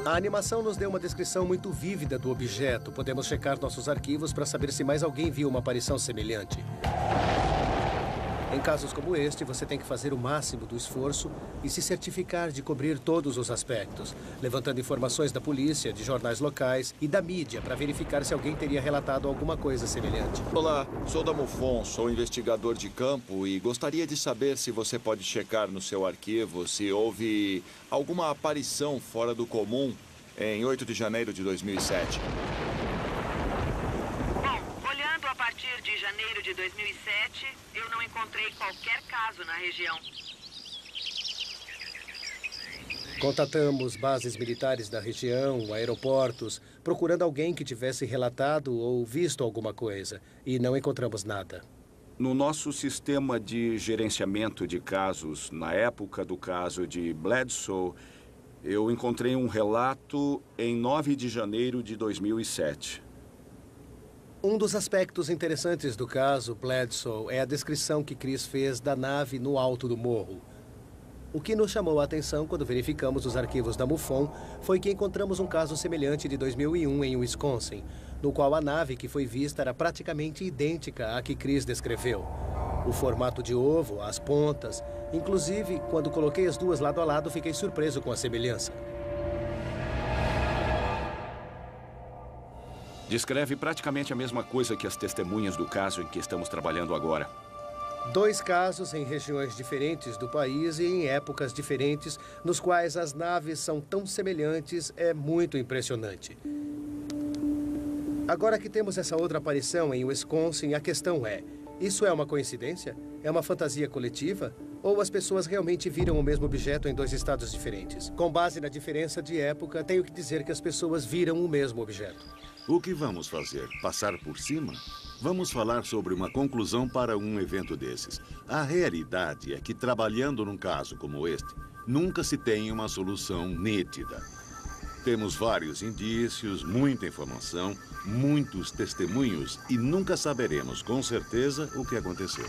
A animação nos deu uma descrição muito vívida do objeto. Podemos checar nossos arquivos para saber se mais alguém viu uma aparição semelhante. Em casos como este, você tem que fazer o máximo do esforço e se certificar de cobrir todos os aspectos, levantando informações da polícia, de jornais locais e da mídia para verificar se alguém teria relatado alguma coisa semelhante. Olá, sou da MUFON, sou investigador de campo e gostaria de saber se você pode checar no seu arquivo se houve alguma aparição fora do comum em 8 de janeiro de 2007. A partir de janeiro de 2007, eu não encontrei qualquer caso na região. Contatamos bases militares da região, aeroportos, procurando alguém que tivesse relatado ou visto alguma coisa, e não encontramos nada. No nosso sistema de gerenciamento de casos, na época do caso de Bledsoe, eu encontrei um relato em 9 de janeiro de 2007. Um dos aspectos interessantes do caso Bledsoe é a descrição que Chris fez da nave no alto do morro. O que nos chamou a atenção quando verificamos os arquivos da MUFON foi que encontramos um caso semelhante de 2001 em Wisconsin, no qual a nave que foi vista era praticamente idêntica à que Chris descreveu. O formato de ovo, as pontas, inclusive, quando coloquei as duas lado a lado, fiquei surpreso com a semelhança. Descreve praticamente a mesma coisa que as testemunhas do caso em que estamos trabalhando agora. 2 casos em regiões diferentes do país e em épocas diferentes, nos quais as naves são tão semelhantes, é muito impressionante. Agora que temos essa outra aparição em Wisconsin, a questão é: isso é uma coincidência? É uma fantasia coletiva? Ou as pessoas realmente viram o mesmo objeto em 2 estados diferentes? Com base na diferença de época, tenho que dizer que as pessoas viram o mesmo objeto. O que vamos fazer? Passar por cima? Vamos falar sobre uma conclusão para um evento desses. A realidade é que, trabalhando num caso como este, nunca se tem uma solução nítida. Temos vários indícios, muita informação, muitos testemunhos e nunca saberemos com certeza o que aconteceu.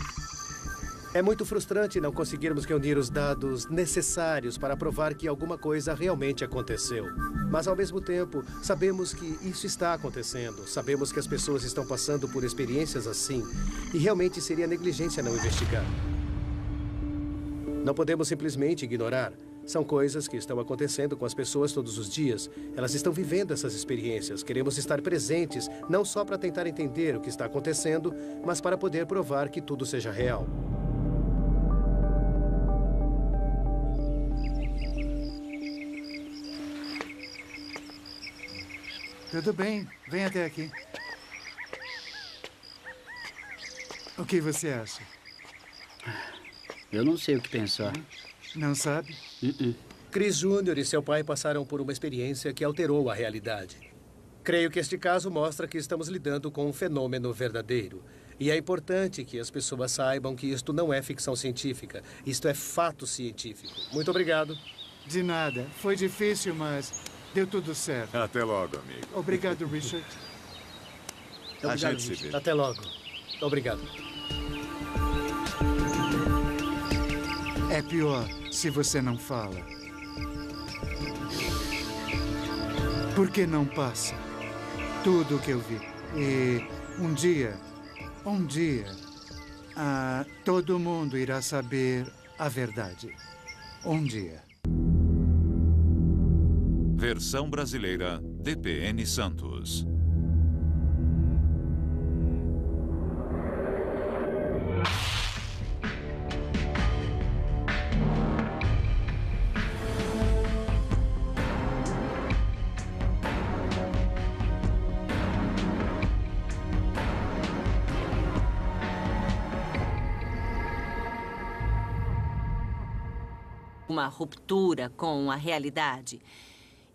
É muito frustrante não conseguirmos reunir os dados necessários para provar que alguma coisa realmente aconteceu. Mas, ao mesmo tempo, sabemos que isso está acontecendo. Sabemos que as pessoas estão passando por experiências assim. E realmente seria negligência não investigar. Não podemos simplesmente ignorar. São coisas que estão acontecendo com as pessoas todos os dias. Elas estão vivendo essas experiências. Queremos estar presentes, não só para tentar entender o que está acontecendo, mas para poder provar que tudo seja real. Tudo bem, vem até aqui. O que você acha? Eu não sei o que pensar. Não sabe? Chris Jr. e seu pai passaram por uma experiência que alterou a realidade. Creio que este caso mostra que estamos lidando com um fenômeno verdadeiro. E é importante que as pessoas saibam que isto não é ficção científica. Isto é fato científico. Muito obrigado. De nada. Foi difícil, mas deu tudo certo. Até logo, amigo. Obrigado, Richard. A gente se vê. Até logo. Obrigado. É pior se você não fala. Porque não passa tudo o que eu vi. E um dia, todo mundo irá saber a verdade. Um dia. Versão brasileira, DPN Santos. Uma ruptura com a realidade.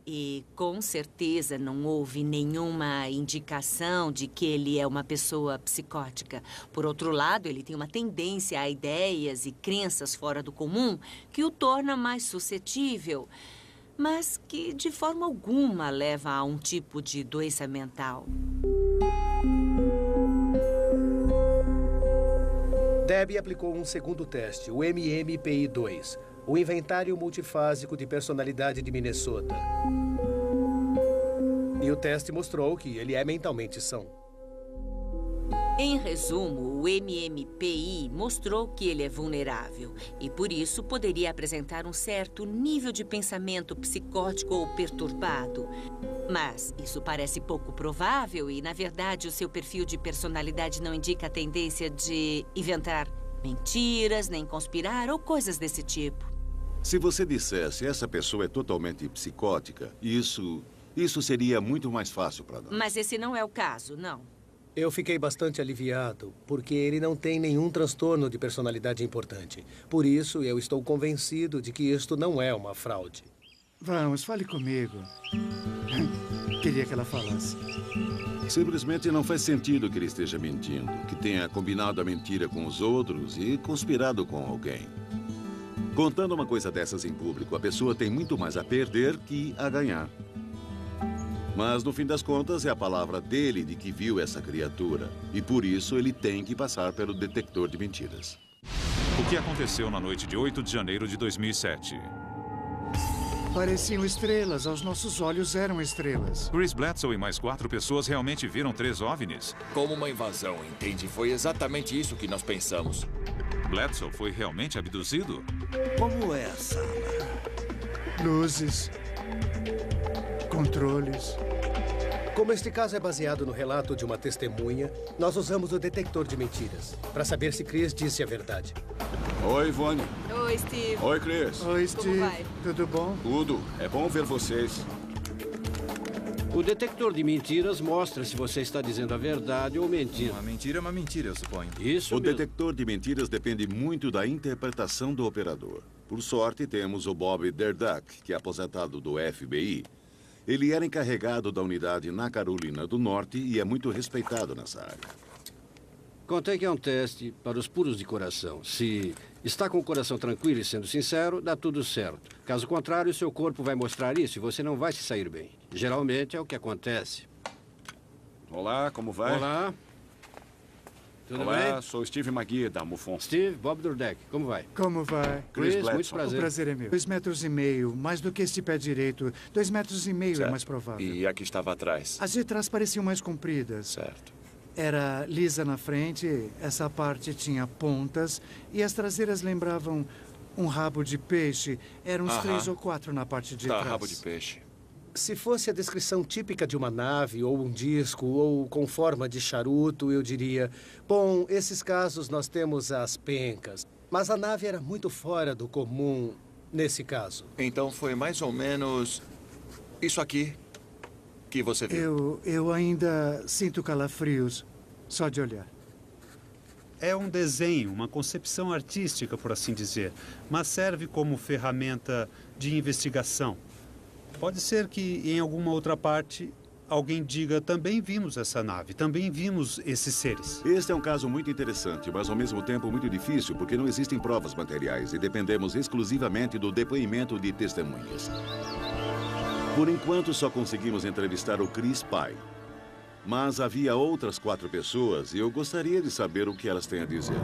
E, com certeza, não houve nenhuma indicação de que ele é uma pessoa psicótica. Por outro lado, ele tem uma tendência a ideias e crenças fora do comum que o torna mais suscetível, mas que, de forma alguma, leva a um tipo de doença mental. Debbie aplicou um segundo teste, o MMPI-2, o Inventário Multifásico de Personalidade de Minnesota. E o teste mostrou que ele é mentalmente são. Em resumo, o MMPI mostrou que ele é vulnerável e, por isso, poderia apresentar um certo nível de pensamento psicótico ou perturbado. Mas isso parece pouco provável e, na verdade, o seu perfil de personalidade não indica a tendência de inventar mentiras, nem conspirar ou coisas desse tipo. Se você dissesse essa pessoa é totalmente psicótica, isso seria muito mais fácil para nós. Mas esse não é o caso, não. Eu fiquei bastante aliviado, porque ele não tem nenhum transtorno de personalidade importante. Por isso, eu estou convencido de que isto não é uma fraude. Vamos, fale comigo. Queria que ela falasse. Simplesmente não faz sentido que ele esteja mentindo, que tenha combinado a mentira com os outros e conspirado com alguém. Contando uma coisa dessas em público, a pessoa tem muito mais a perder que a ganhar. Mas, no fim das contas, é a palavra dele de que viu essa criatura. E, por isso, ele tem que passar pelo detector de mentiras. O que aconteceu na noite de 8 de janeiro de 2007? Pareciam estrelas. Aos nossos olhos eram estrelas. Chris Bledsoe e mais 4 pessoas realmente viram 3 OVNIs. Como uma invasão, entende? Foi exatamente isso que nós pensamos. Bledsoe foi realmente abduzido? Como é a sala? Luzes. Controles. Como este caso é baseado no relato de uma testemunha, nós usamos o detector de mentiras para saber se Chris disse a verdade. Oi, Ivone. Oi, Steve. Oi, Chris. Oi, Steve. Como vai? Tudo bom? Tudo. É bom ver vocês. O detector de mentiras mostra se você está dizendo a verdade ou mentindo. Uma mentira é uma mentira, eu suponho. Isso O mesmo. detector de mentiras depende muito da interpretação do operador. Por sorte, temos o Bob Derduck, que é aposentado do FBI. Ele era encarregado da unidade na Carolina do Norte e é muito respeitado nessa área. Contei que é um teste para os puros de coração. Se está com o coração tranquilo e sendo sincero, dá tudo certo. Caso contrário, seu corpo vai mostrar isso e você não vai se sair bem. Geralmente é o que acontece. Olá, como vai? Olá. Tudo Olá, bem? sou Steve McGee, da MUFON. Steve, Bob Durdeck, como vai? Como vai? Chris, Bledsoe. muito prazer. O prazer é meu. 2,5 metros, mais do que este pé direito. 2,5 metros é mais provável. E a que estava atrás? As de trás pareciam mais compridas. Certo. Era lisa na frente, essa parte tinha pontas e as traseiras lembravam um rabo de peixe. Eram uns 3 ou 4 na parte de trás. Rabo de peixe. Se fosse a descrição típica de uma nave, ou um disco, ou com forma de charuto, eu diria... Bom, esses casos nós temos as pencas. Mas a nave era muito fora do comum nesse caso. Então foi mais ou menos isso aqui que você viu. Eu ainda sinto calafrios, só de olhar. É um desenho, uma concepção artística, por assim dizer, mas serve como ferramenta de investigação. Pode ser que em alguma outra parte alguém diga, também vimos essa nave, também vimos esses seres. Este é um caso muito interessante, mas ao mesmo tempo muito difícil, porque não existem provas materiais e dependemos exclusivamente do depoimento de testemunhas. Por enquanto, só conseguimos entrevistar o Chris pai. Mas havia outras 4 pessoas e eu gostaria de saber o que elas têm a dizer.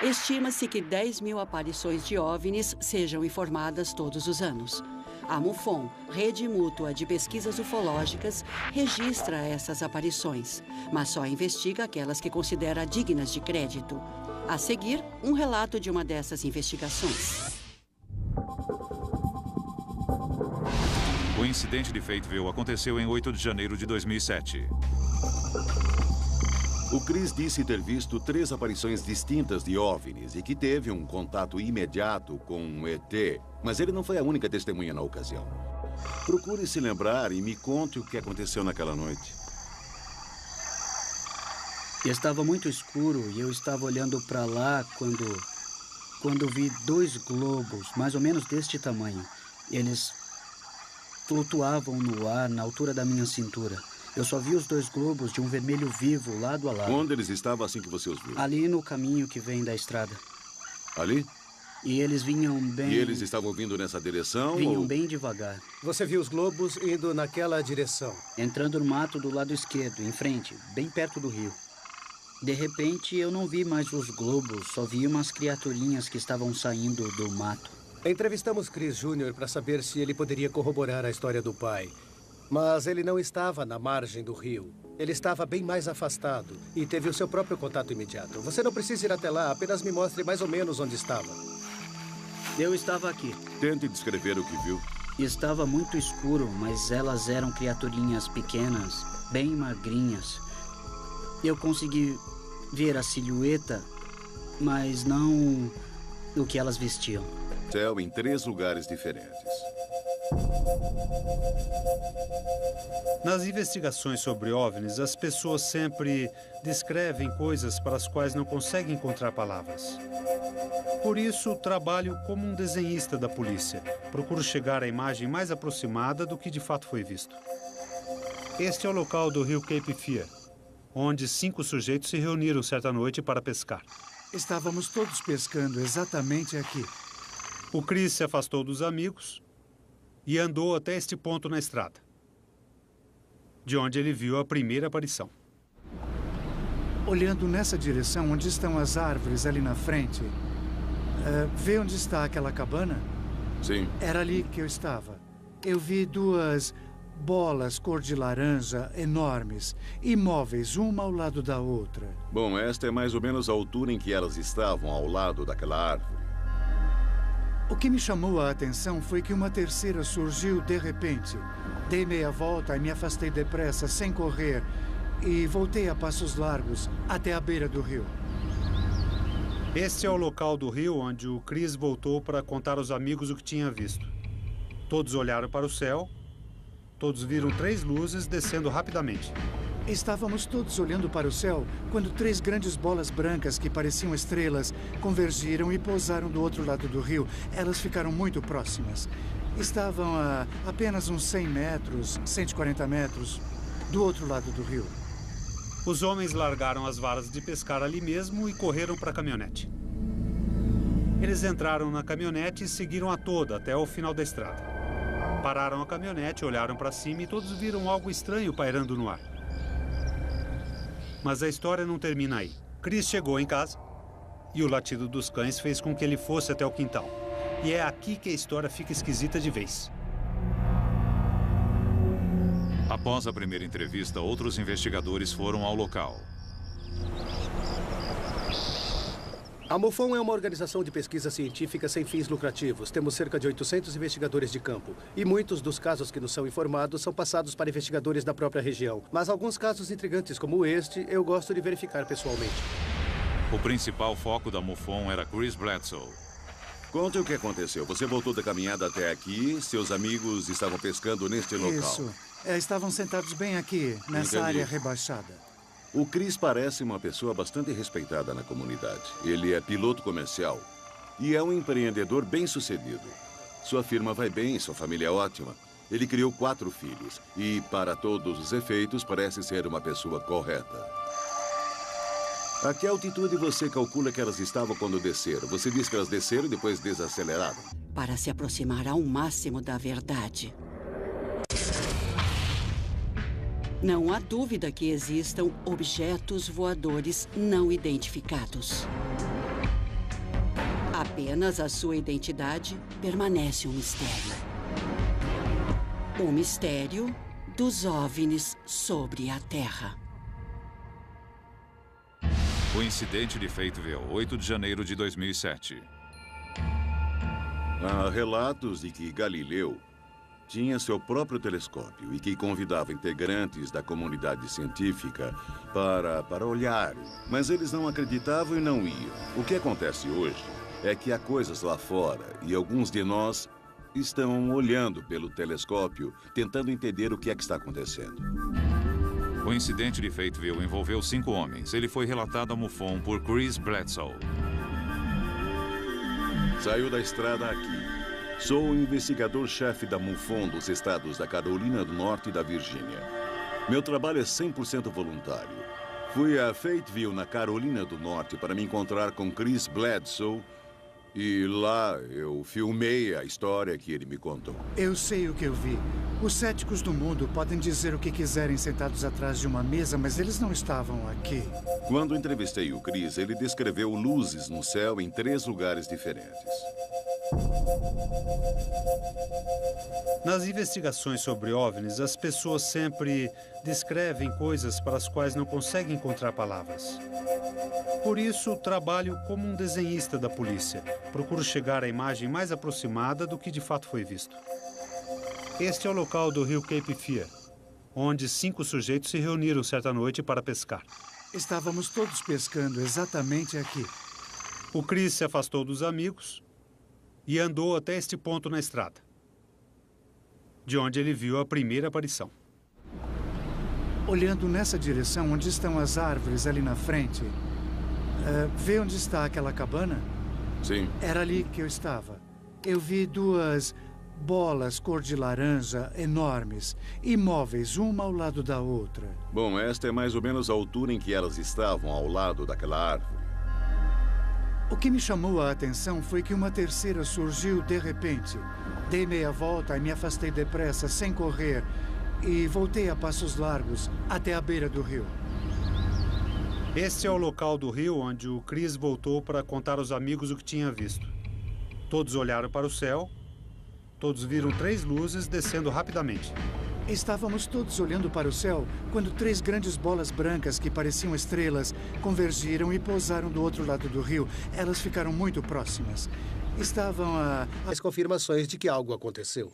Estima-se que 10 mil aparições de OVNIs sejam informadas todos os anos. A MUFON, Rede Mútua de Pesquisas Ufológicas, registra essas aparições, mas só investiga aquelas que considera dignas de crédito. A seguir, um relato de uma dessas investigações. O incidente de Fayetteville aconteceu em 8 de janeiro de 2007. O Chris disse ter visto 3 aparições distintas de OVNIs e que teve um contato imediato com um ET, mas ele não foi a única testemunha na ocasião. Procure se lembrar e me conte o que aconteceu naquela noite. Estava muito escuro e eu estava olhando para lá quando vi 2 globos, mais ou menos deste tamanho. Eles flutuavam no ar na altura da minha cintura. Eu só vi os 2 globos de um vermelho vivo, lado a lado. Onde eles estavam assim que você os viu? Ali no caminho que vem da estrada. Ali? E eles vinham bem... E eles estavam vindo nessa direção? Vinham bem devagar. Você viu os globos indo naquela direção? Entrando no mato do lado esquerdo, em frente, bem perto do rio. De repente, eu não vi mais os globos, só vi umas criaturinhas que estavam saindo do mato. Entrevistamos Chris Jr. para saber se ele poderia corroborar a história do pai. Mas ele não estava na margem do rio. Ele estava bem mais afastado e teve o seu próprio contato imediato. Você não precisa ir até lá, apenas me mostre mais ou menos onde estava. Eu estava aqui. Tente descrever o que viu. Estava muito escuro, mas elas eram criaturinhas pequenas, bem magrinhas. Eu consegui ver a silhueta, mas não o que elas vestiam. Céu em 3 lugares diferentes. Nas investigações sobre OVNIs, as pessoas sempre descrevem coisas para as quais não conseguem encontrar palavras. Por isso, trabalho como um desenhista da polícia. Procuro chegar à imagem mais aproximada do que de fato foi visto. Este é o local do rio Cape Fear, onde 5 sujeitos se reuniram certa noite para pescar. Estávamos todos pescando exatamente aqui. O Chris se afastou dos amigos e andou até este ponto na estrada, de onde ele viu a primeira aparição. Olhando nessa direção, onde estão as árvores ali na frente, vê onde está aquela cabana? Sim. Era ali que eu estava. Eu vi 2 bolas cor de laranja enormes, imóveis, uma ao lado da outra. Bom, esta é mais ou menos a altura em que elas estavam ao lado daquela árvore. O que me chamou a atenção foi que uma terceira surgiu de repente. Dei meia volta e me afastei depressa, sem correr, e voltei a passos largos até a beira do rio. Este é o local do rio onde o Chris voltou para contar aos amigos o que tinha visto. Todos olharam para o céu. Todos viram 3 luzes descendo rapidamente. Estávamos todos olhando para o céu quando 3 grandes bolas brancas que pareciam estrelas convergiram e pousaram do outro lado do rio. Elas ficaram muito próximas. Estavam a apenas uns 100 metros, 140 metros, do outro lado do rio. Os homens largaram as varas de pescar ali mesmo e correram para a caminhonete. Eles entraram na caminhonete e seguiram a toda até o final da estrada. Pararam a caminhonete, olharam para cima e todos viram algo estranho pairando no ar. Mas a história não termina aí. Chris chegou em casa e o latido dos cães fez com que ele fosse até o quintal. E é aqui que a história fica esquisita de vez. Após a primeira entrevista, outros investigadores foram ao local. A MUFON é uma organização de pesquisa científica sem fins lucrativos. Temos cerca de 800 investigadores de campo. E muitos dos casos que nos são informados são passados para investigadores da própria região. Mas alguns casos intrigantes como este, eu gosto de verificar pessoalmente. O principal foco da MUFON era Chris Bledsoe. Conte o que aconteceu. Você voltou da caminhada até aqui, seus amigos estavam pescando neste local. Isso. Estavam sentados bem aqui, nessa área rebaixada. O Chris parece uma pessoa bastante respeitada na comunidade. Ele é piloto comercial e é um empreendedor bem-sucedido. Sua firma vai bem, sua família é ótima. Ele criou 4 filhos e, para todos os efeitos, parece ser uma pessoa correta. A que altitude você calcula que elas estavam quando desceram? Você diz que elas desceram e depois desaceleraram? Para se aproximar ao máximo da verdade. Não há dúvida que existam objetos voadores não identificados. Apenas a sua identidade permanece um mistério. O mistério dos OVNIs sobre a Terra. O incidente de Fayetteville, 8 de janeiro de 2007. Há relatos de que Galileu tinha seu próprio telescópio e que convidava integrantes da comunidade científica para olhar, mas eles não acreditavam e não iam. O que acontece hoje é que há coisas lá fora e alguns de nós estão olhando pelo telescópio, tentando entender o que é que está acontecendo. O incidente de Fayetteville envolveu 5 homens. Ele foi relatado à MUFON por Chris Bledsoe. Saiu da estrada aqui. Sou o investigador-chefe da MUFON dos estados da Carolina do Norte e da Virgínia. Meu trabalho é 100% voluntário. Fui a Fayetteville, na Carolina do Norte, para me encontrar com Chris Bledsoe E lá eu filmei a história que ele me contou. Eu sei o que eu vi. Os céticos do mundo podem dizer o que quiserem sentados atrás de uma mesa, mas eles não estavam aqui. Quando entrevistei o Chris, ele descreveu luzes no céu em 3 lugares diferentes. Nas investigações sobre OVNIs, as pessoas sempre descrevem coisas para as quais não conseguem encontrar palavras. Por isso, trabalho como um desenhista da polícia. Procuro chegar à imagem mais aproximada do que de fato foi visto. Este é o local do rio Cape Fear, onde 5 sujeitos se reuniram certa noite para pescar. Estávamos todos pescando exatamente aqui. O Chris se afastou dos amigos e andou até este ponto na estrada, de onde ele viu a primeira aparição. Olhando nessa direção, onde estão as árvores ali na frente, vê onde está aquela cabana? Sim. Era ali que eu estava. Eu vi 2 bolas cor de laranja enormes, imóveis, uma ao lado da outra. Bom, esta é mais ou menos a altura em que elas estavam ao lado daquela árvore. O que me chamou a atenção foi que uma terceira surgiu de repente. Dei meia volta e me afastei depressa, sem correr, e voltei a passos largos até a beira do rio. Este é o local do rio onde o Chris voltou para contar aos amigos o que tinha visto. Todos olharam para o céu. Todos viram 3 luzes descendo rapidamente. Estávamos todos olhando para o céu quando 3 grandes bolas brancas que pareciam estrelas convergiram e pousaram do outro lado do rio. Elas ficaram muito próximas. Estavam as confirmações de que algo aconteceu.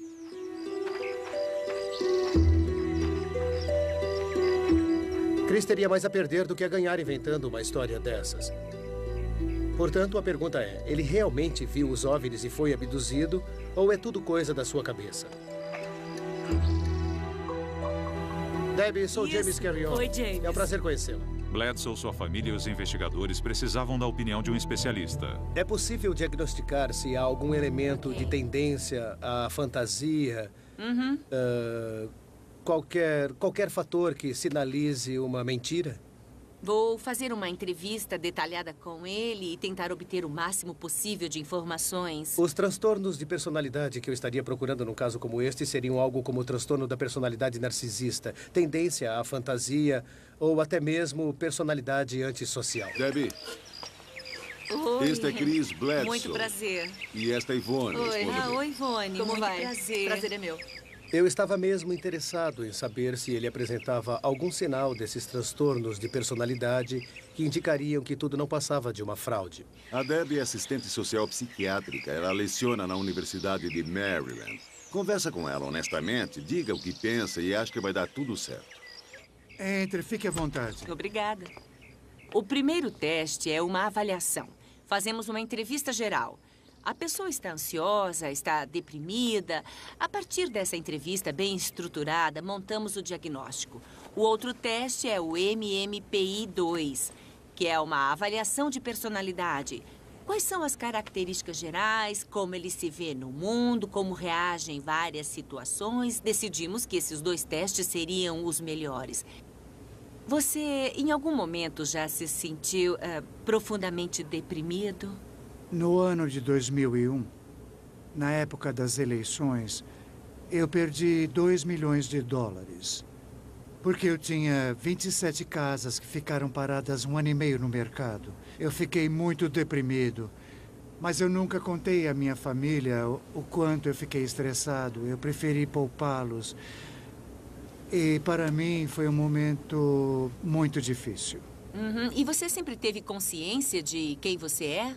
Chris teria mais a perder do que a ganhar inventando uma história dessas. Portanto, a pergunta é, ele realmente viu os OVNIs e foi abduzido, ou é tudo coisa da sua cabeça? Debbie, sou James Carrion. Oi, James. É um prazer conhecê-la. Bledsoe, sua família e os investigadores precisavam da opinião de um especialista. É possível diagnosticar se há algum elemento de tendência à fantasia, qualquer fator que sinalize uma mentira? Vou fazer uma entrevista detalhada com ele e tentar obter o máximo possível de informações. Os transtornos de personalidade que eu estaria procurando num caso como este seriam algo como o transtorno da personalidade narcisista, tendência à fantasia ou até mesmo personalidade antissocial. Debbie. Oi. Este é Chris Bledsoe. Muito prazer. E esta é Ivone. Oi, oi, Ivone. Como muito vai? prazer. Prazer é meu. Eu estava mesmo interessado em saber se ele apresentava algum sinal desses transtornos de personalidade que indicariam que tudo não passava de uma fraude. A Debbie é assistente social psiquiátrica. Ela leciona na Universidade de Maryland. Conversa com ela honestamente, diga o que pensa e acho que vai dar tudo certo. Entre, fique à vontade. Obrigada. O primeiro teste é uma avaliação. Fazemos uma entrevista geral. A pessoa está ansiosa, está deprimida. A partir dessa entrevista bem estruturada, montamos o diagnóstico. O outro teste é o MMPI-2, que é uma avaliação de personalidade. Quais são as características gerais, como ele se vê no mundo, como reage em várias situações. Decidimos que esses 2 testes seriam os melhores. Você, em algum momento, já se sentiu profundamente deprimido? No ano de 2001, na época das eleições, eu perdi $2 milhões. Porque eu tinha 27 casas que ficaram paradas 1 ano e meio no mercado. Eu fiquei muito deprimido. Mas eu nunca contei à minha família o quanto eu fiquei estressado. Eu preferi poupá-los. E para mim foi um momento muito difícil. E você sempre teve consciência de quem você é?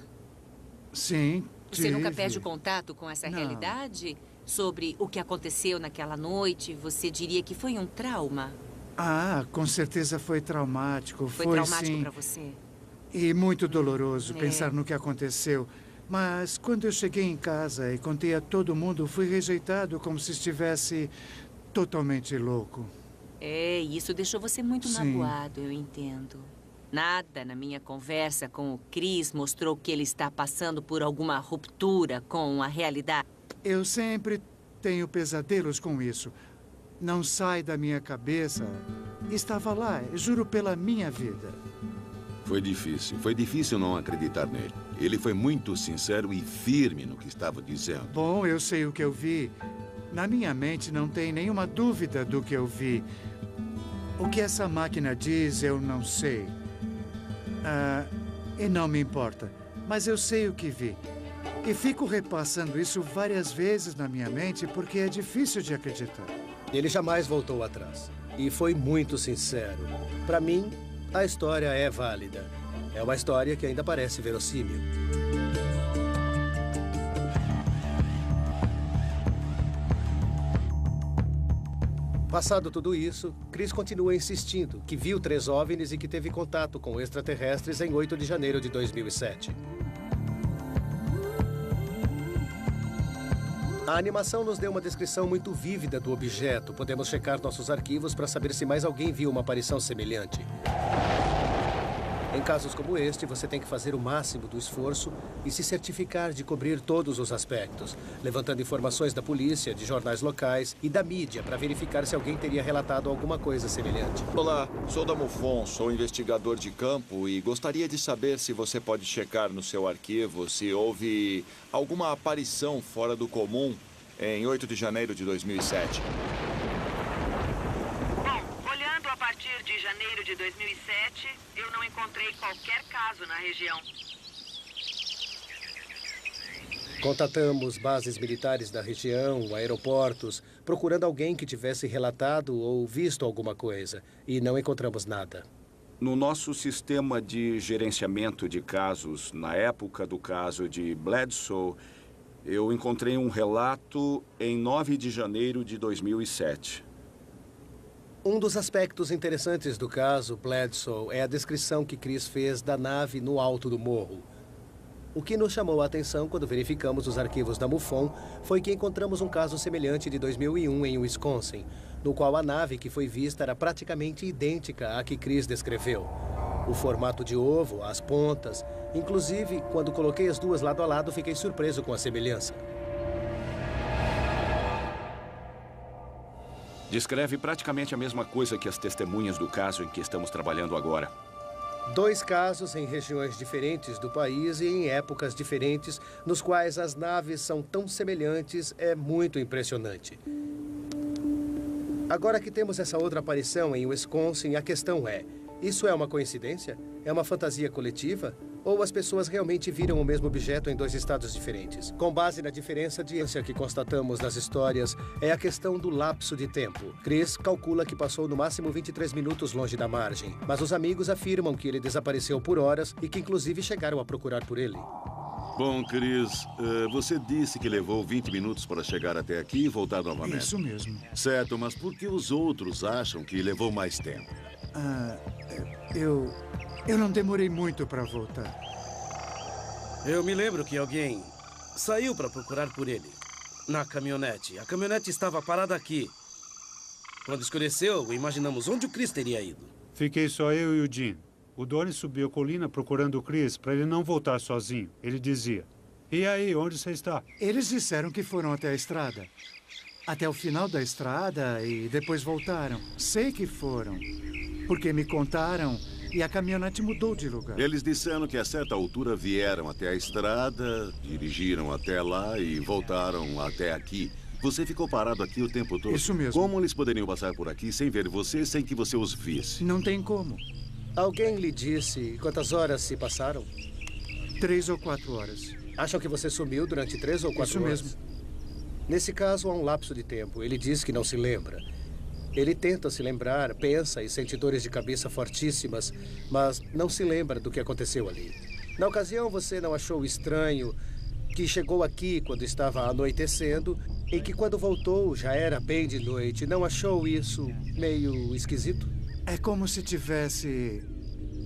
Sim, Você nunca perde o contato com essa realidade? Sobre o que aconteceu naquela noite? Você diria que foi um trauma? Ah, com certeza foi traumático. Foi traumático para você? E muito doloroso pensar no que aconteceu. Mas quando eu cheguei em casa e contei a todo mundo, fui rejeitado como se estivesse totalmente louco. Isso deixou você muito magoado, eu entendo. Nada na minha conversa com o Chris mostrou que ele está passando por alguma ruptura com a realidade. Eu sempre tenho pesadelos com isso. Não sai da minha cabeça. Estava lá, juro pela minha vida. Foi difícil não acreditar nele. Ele foi muito sincero e firme no que estava dizendo. Bom, eu sei o que eu vi. Na minha mente não tem nenhuma dúvida do que eu vi. O que essa máquina diz, eu não sei. E não me importa. Mas eu sei o que vi. E fico repassando isso várias vezes na minha mente porque é difícil de acreditar. Ele jamais voltou atrás. E foi muito sincero. Para mim, a história é válida. É uma história que ainda parece verossímil. Passado tudo isso, Chris continua insistindo que viu 3 OVNIs e que teve contato com extraterrestres em 8 de janeiro de 2007. A animação nos deu uma descrição muito vívida do objeto. Podemos checar nossos arquivos para saber se mais alguém viu uma aparição semelhante. Em casos como este, você tem que fazer o máximo do esforço e se certificar de cobrir todos os aspectos, levantando informações da polícia, de jornais locais e da mídia para verificar se alguém teria relatado alguma coisa semelhante. Olá, sou da MUFON, sou investigador de campo e gostaria de saber se você pode checar no seu arquivo se houve alguma aparição fora do comum em 8 de janeiro de 2007. A partir de janeiro de 2007, eu não encontrei qualquer caso na região. Contatamos bases militares da região, aeroportos, procurando alguém que tivesse relatado ou visto alguma coisa, e não encontramos nada. No nosso sistema de gerenciamento de casos, na época do caso de Bledsoe, eu encontrei um relato em 9 de janeiro de 2007. Um dos aspectos interessantes do caso Bledsoe é a descrição que Chris fez da nave no alto do morro. O que nos chamou a atenção quando verificamos os arquivos da MUFON foi que encontramos um caso semelhante de 2001 em Wisconsin, no qual a nave que foi vista era praticamente idêntica à que Chris descreveu. O formato de ovo, as pontas, inclusive, quando coloquei as duas lado a lado, fiquei surpreso com a semelhança. Descreve praticamente a mesma coisa que as testemunhas do caso em que estamos trabalhando agora. 2 casos em regiões diferentes do país e em épocas diferentes, nos quais as naves são tão semelhantes, é muito impressionante. Agora que temos essa outra aparição em Wisconsin, a questão é: isso é uma coincidência? É uma fantasia coletiva? Ou as pessoas realmente viram o mesmo objeto em 2 estados diferentes? Com base na diferença de ânsia que constatamos nas histórias, é a questão do lapso de tempo. Chris calcula que passou no máximo 23 minutos longe da margem, mas os amigos afirmam que ele desapareceu por horas e que inclusive chegaram a procurar por ele. Bom, Chris, você disse que levou 20 minutos para chegar até aqui e voltar novamente. Isso mesmo. Certo, mas por que os outros acham que levou mais tempo? Eu não demorei muito para voltar. Eu me lembro que alguém saiu para procurar por ele, na caminhonete. A caminhonete estava parada aqui. Quando escureceu, imaginamos onde o Chris teria ido. Fiquei só eu e o Jim. O Donnie subiu a colina procurando o Chris para ele não voltar sozinho. Ele dizia: "E aí, onde você está?" Eles disseram que foram até a estrada. Até o final da estrada e depois voltaram. Sei que foram, porque me contaram e a caminhonete mudou de lugar. Eles disseram que a certa altura vieram até a estrada, dirigiram até lá e voltaram até aqui. Você ficou parado aqui o tempo todo? Isso mesmo. Como eles poderiam passar por aqui sem ver você, sem que você os visse? Não tem como. Alguém lhe disse quantas horas se passaram? 3 ou 4 horas. Acham que você sumiu durante 3 ou 4 horas? Isso mesmo. Nesse caso, há um lapso de tempo. Ele diz que não se lembra. Ele tenta se lembrar, pensa e sente dores de cabeça fortíssimas, mas não se lembra do que aconteceu ali. Na ocasião, você não achou estranho que chegou aqui quando estava anoitecendo e que quando voltou já era bem de noite? Não achou isso meio esquisito? É como se tivesse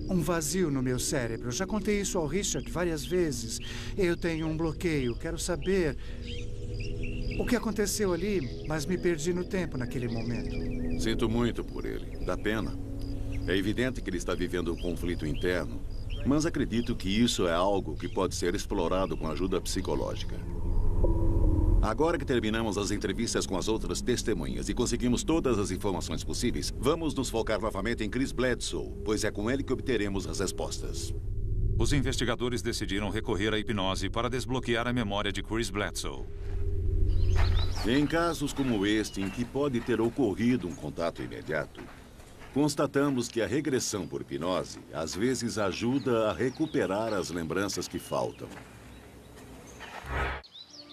um vazio no meu cérebro. Já contei isso ao Richard várias vezes. Eu tenho um bloqueio. Quero saber o que aconteceu ali, mas me perdi no tempo naquele momento. Sinto muito por ele. Dá pena. É evidente que ele está vivendo um conflito interno, mas acredito que isso é algo que pode ser explorado com ajuda psicológica. Agora que terminamos as entrevistas com as outras testemunhas e conseguimos todas as informações possíveis, vamos nos focar novamente em Chris Bledsoe, pois é com ele que obteremos as respostas. Os investigadores decidiram recorrer à hipnose para desbloquear a memória de Chris Bledsoe. Em casos como este, em que pode ter ocorrido um contato imediato, constatamos que a regressão por hipnose às vezes ajuda a recuperar as lembranças que faltam.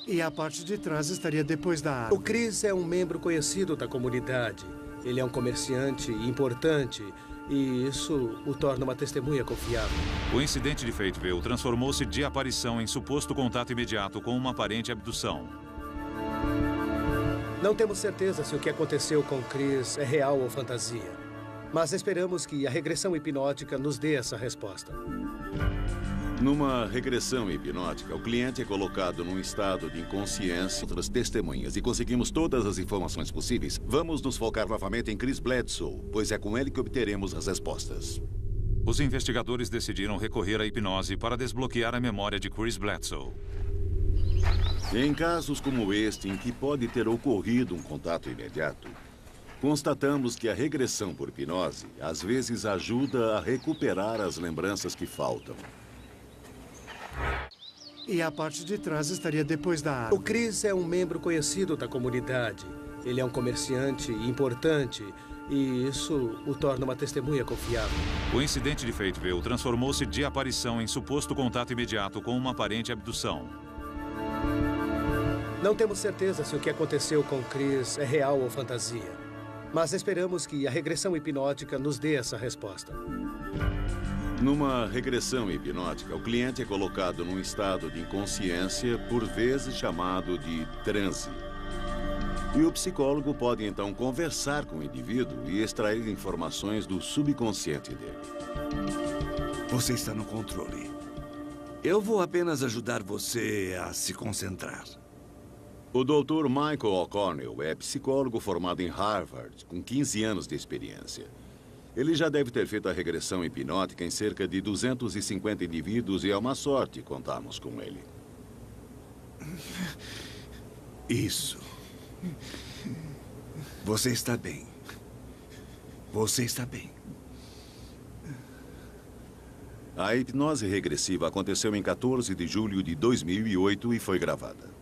E a parte de trás estaria depois da arma. O Chris é um membro conhecido da comunidade. Ele é um comerciante importante e isso o torna uma testemunha confiável. O incidente de Fateville transformou-se de aparição em suposto contato imediato com uma aparente abdução. Não temos certeza se o que aconteceu com Chris é real ou fantasia, mas esperamos que a regressão hipnótica nos dê essa resposta. Numa regressão hipnótica, o cliente é colocado num estado de inconsciência das testemunhas e conseguimos todas as informações possíveis. Vamos nos focar novamente em Chris Bledsoe, pois é com ele que obteremos as respostas. Os investigadores decidiram recorrer à hipnose para desbloquear a memória de Chris Bledsoe. Em casos como este, em que pode ter ocorrido um contato imediato, constatamos que a regressão por hipnose às vezes ajuda a recuperar as lembranças que faltam. E a parte de trás estaria depois da arma. O Chris é um membro conhecido da comunidade. Ele é um comerciante importante e isso o torna uma testemunha confiável. O incidente de Fateville transformou-se de aparição em suposto contato imediato com uma aparente abdução. Não temos certeza se o que aconteceu com Chris é real ou fantasia, mas esperamos que a regressão hipnótica nos dê essa resposta. Numa regressão hipnótica, o cliente é colocado num estado de inconsciência, por vezes chamado de transe. E o psicólogo pode então conversar com o indivíduo e extrair informações do subconsciente dele. Você está no controle. Eu vou apenas ajudar você a se concentrar. O Dr. Michael O'Connell é psicólogo formado em Harvard, com 15 anos de experiência. Ele já deve ter feito a regressão hipnótica em cerca de 250 indivíduos e é uma sorte contarmos com ele. Isso. Você está bem. Você está bem. A hipnose regressiva aconteceu em 14 de julho de 2008 e foi gravada.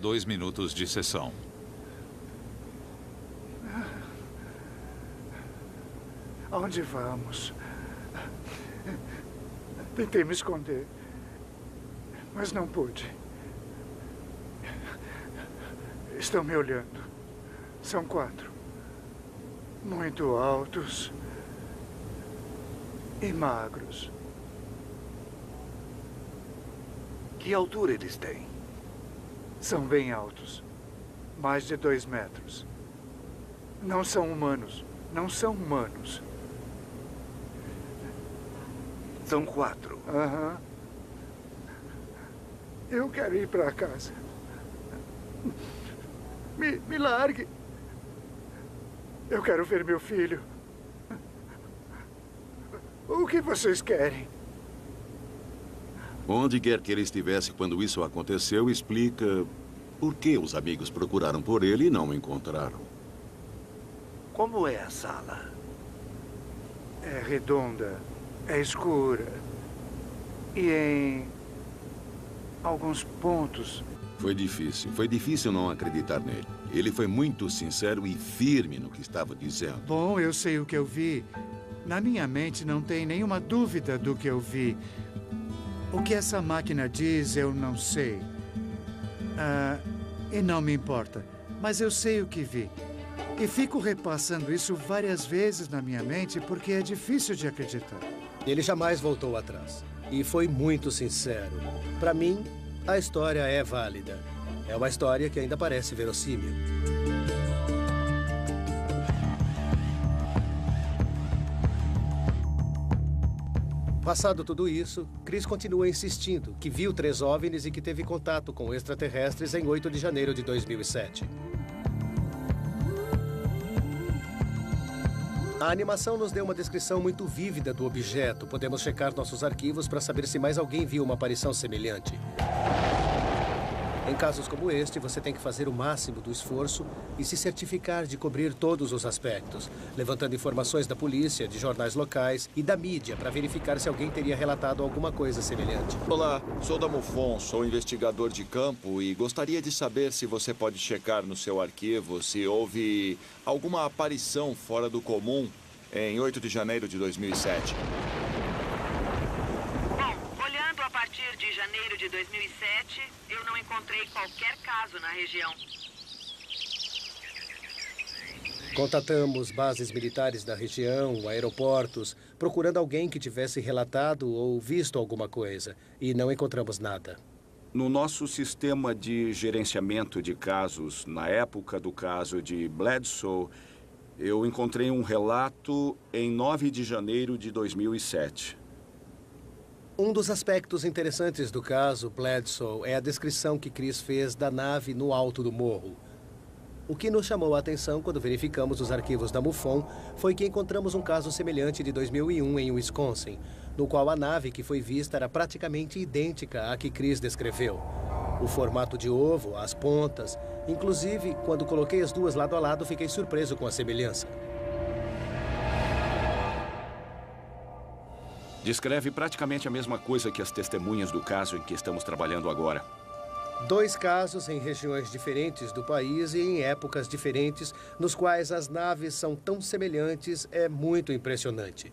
2 minutos de sessão. Aonde vamos? Tentei me esconder, mas não pude. Estão me olhando. São 4. Muito altos e magros. Que altura eles têm? São bem altos. Mais de 2 metros. Não são humanos. Não são humanos. São 4. Aham. Eu quero ir para casa. Me largue. Eu quero ver meu filho. O que vocês querem? Onde quer que ele estivesse quando isso aconteceu, explica por que os amigos procuraram por ele e não o encontraram. Como é a sala? É redonda, é escura. E em alguns pontos... Foi difícil não acreditar nele. Ele foi muito sincero e firme no que estava dizendo. Bom, eu sei o que eu vi. Na minha mente não tem nenhuma dúvida do que eu vi. O que essa máquina diz, eu não sei. E não me importa. Mas eu sei o que vi. E fico repassando isso várias vezes na minha mente porque é difícil de acreditar. Ele jamais voltou atrás. E foi muito sincero. Para mim, a história é válida. É uma história que ainda parece verossímil. Passado tudo isso, Chris continua insistindo que viu 3 OVNIs e que teve contato com extraterrestres em 8 de janeiro de 2007. A animação nos deu uma descrição muito vívida do objeto. Podemos checar nossos arquivos para saber se mais alguém viu uma aparição semelhante. Em casos como este, você tem que fazer o máximo do esforço e se certificar de cobrir todos os aspectos, levantando informações da polícia, de jornais locais e da mídia para verificar se alguém teria relatado alguma coisa semelhante. Olá, sou da MUFON, sou investigador de campo e gostaria de saber se você pode checar no seu arquivo se houve alguma aparição fora do comum em 8 de janeiro de 2007. A partir de janeiro de 2007, eu não encontrei qualquer caso na região. Contatamos bases militares da região, aeroportos, procurando alguém que tivesse relatado ou visto alguma coisa, e não encontramos nada. No nosso sistema de gerenciamento de casos, na época do caso de Bledsoe, eu encontrei um relato em 9 de janeiro de 2007. Um dos aspectos interessantes do caso Bledsoe é a descrição que Chris fez da nave no alto do morro. O que nos chamou a atenção quando verificamos os arquivos da MUFON foi que encontramos um caso semelhante de 2001 em Wisconsin, no qual a nave que foi vista era praticamente idêntica à que Chris descreveu. O formato de ovo, as pontas, inclusive, quando coloquei as duas lado a lado, fiquei surpreso com a semelhança. Descreve praticamente a mesma coisa que as testemunhas do caso em que estamos trabalhando agora. 2 casos em regiões diferentes do país e em épocas diferentes, nos quais as naves são tão semelhantes, é muito impressionante.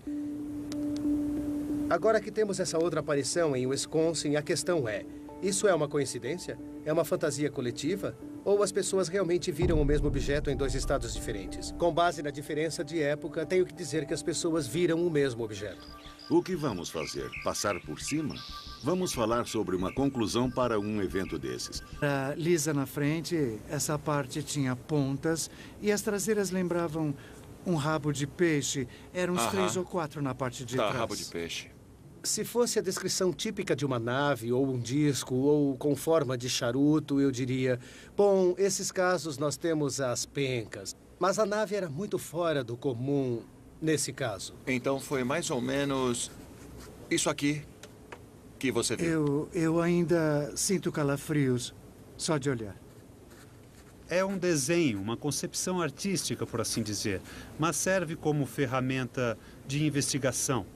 Agora que temos essa outra aparição em Wisconsin, a questão é: isso é uma coincidência? É uma fantasia coletiva? Ou as pessoas realmente viram o mesmo objeto em 2 estados diferentes? Com base na diferença de época, tenho que dizer que as pessoas viram o mesmo objeto. O que vamos fazer? Passar por cima? Vamos falar sobre uma conclusão para um evento desses. A lisa na frente, essa parte tinha pontas e as traseiras lembravam um rabo de peixe. Eram uns 3 ou 4 na parte de trás. Rabo de peixe. Se fosse a descrição típica de uma nave, ou um disco, ou com forma de charuto, eu diria: bom, esses casos nós temos as pencas. Mas a nave era muito fora do comum nesse caso. Então foi mais ou menos isso aqui que você viu. Eu ainda sinto calafrios só de olhar. É um desenho, uma concepção artística, por assim dizer, mas serve como ferramenta de investigação.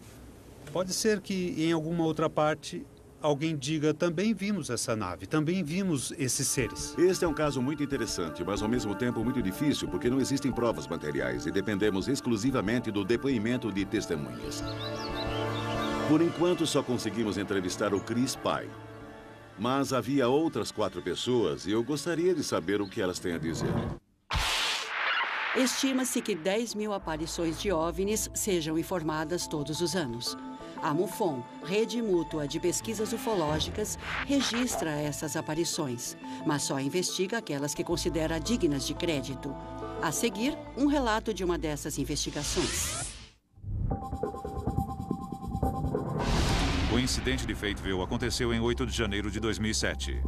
Pode ser que em alguma outra parte alguém diga: também vimos essa nave, também vimos esses seres. Este é um caso muito interessante, mas ao mesmo tempo muito difícil, porque não existem provas materiais e dependemos exclusivamente do depoimento de testemunhas. Por enquanto, só conseguimos entrevistar o Chris pai. Mas havia outras 4 pessoas e eu gostaria de saber o que elas têm a dizer. Estima-se que 10.000 aparições de OVNIs sejam informadas todos os anos. A MUFON, Rede Mútua de Pesquisas Ufológicas, registra essas aparições, mas só investiga aquelas que considera dignas de crédito. A seguir, um relato de uma dessas investigações. O incidente de Fayetteville aconteceu em 8 de janeiro de 2007.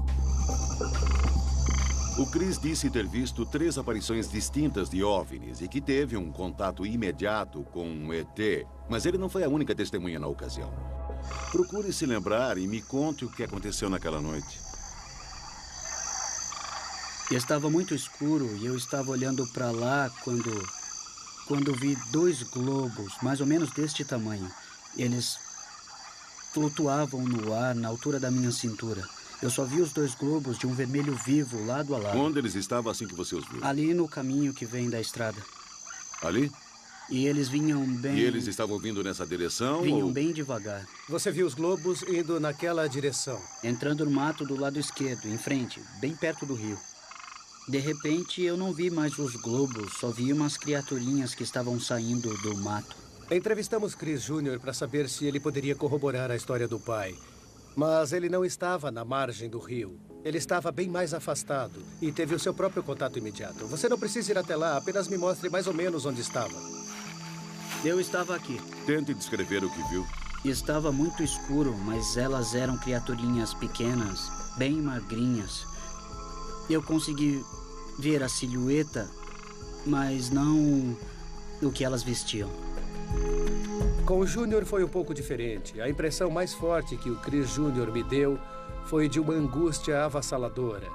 O Chris disse ter visto 3 aparições distintas de OVNIs e que teve um contato imediato com um ET, mas ele não foi a única testemunha na ocasião. Procure se lembrar e me conte o que aconteceu naquela noite. Estava muito escuro e eu estava olhando para lá quando vi 2 globos, mais ou menos deste tamanho. Eles flutuavam no ar na altura da minha cintura. Eu só vi os 2 globos de um vermelho vivo, lado a lado. Onde eles estavam assim que você os viu? Ali no caminho que vem da estrada. Ali? E eles vinham bem... E eles estavam vindo nessa direção? Vinham bem devagar. Você viu os globos indo naquela direção? Entrando no mato do lado esquerdo, em frente, bem perto do rio. De repente, eu não vi mais os globos, só vi umas criaturinhas que estavam saindo do mato. Entrevistamos Chris Jr. para saber se ele poderia corroborar a história do pai. Mas ele não estava na margem do rio. Ele estava bem mais afastado e teve o seu próprio contato imediato. Você não precisa ir até lá, apenas me mostre mais ou menos onde estava. Eu estava aqui. Tente descrever o que viu. Estava muito escuro, mas elas eram criaturinhas pequenas, bem magrinhas. Eu consegui ver a silhueta, mas não o que elas vestiam. Com o Júnior foi um pouco diferente. A impressão mais forte que o Chris Jr. me deu foi de uma angústia avassaladora.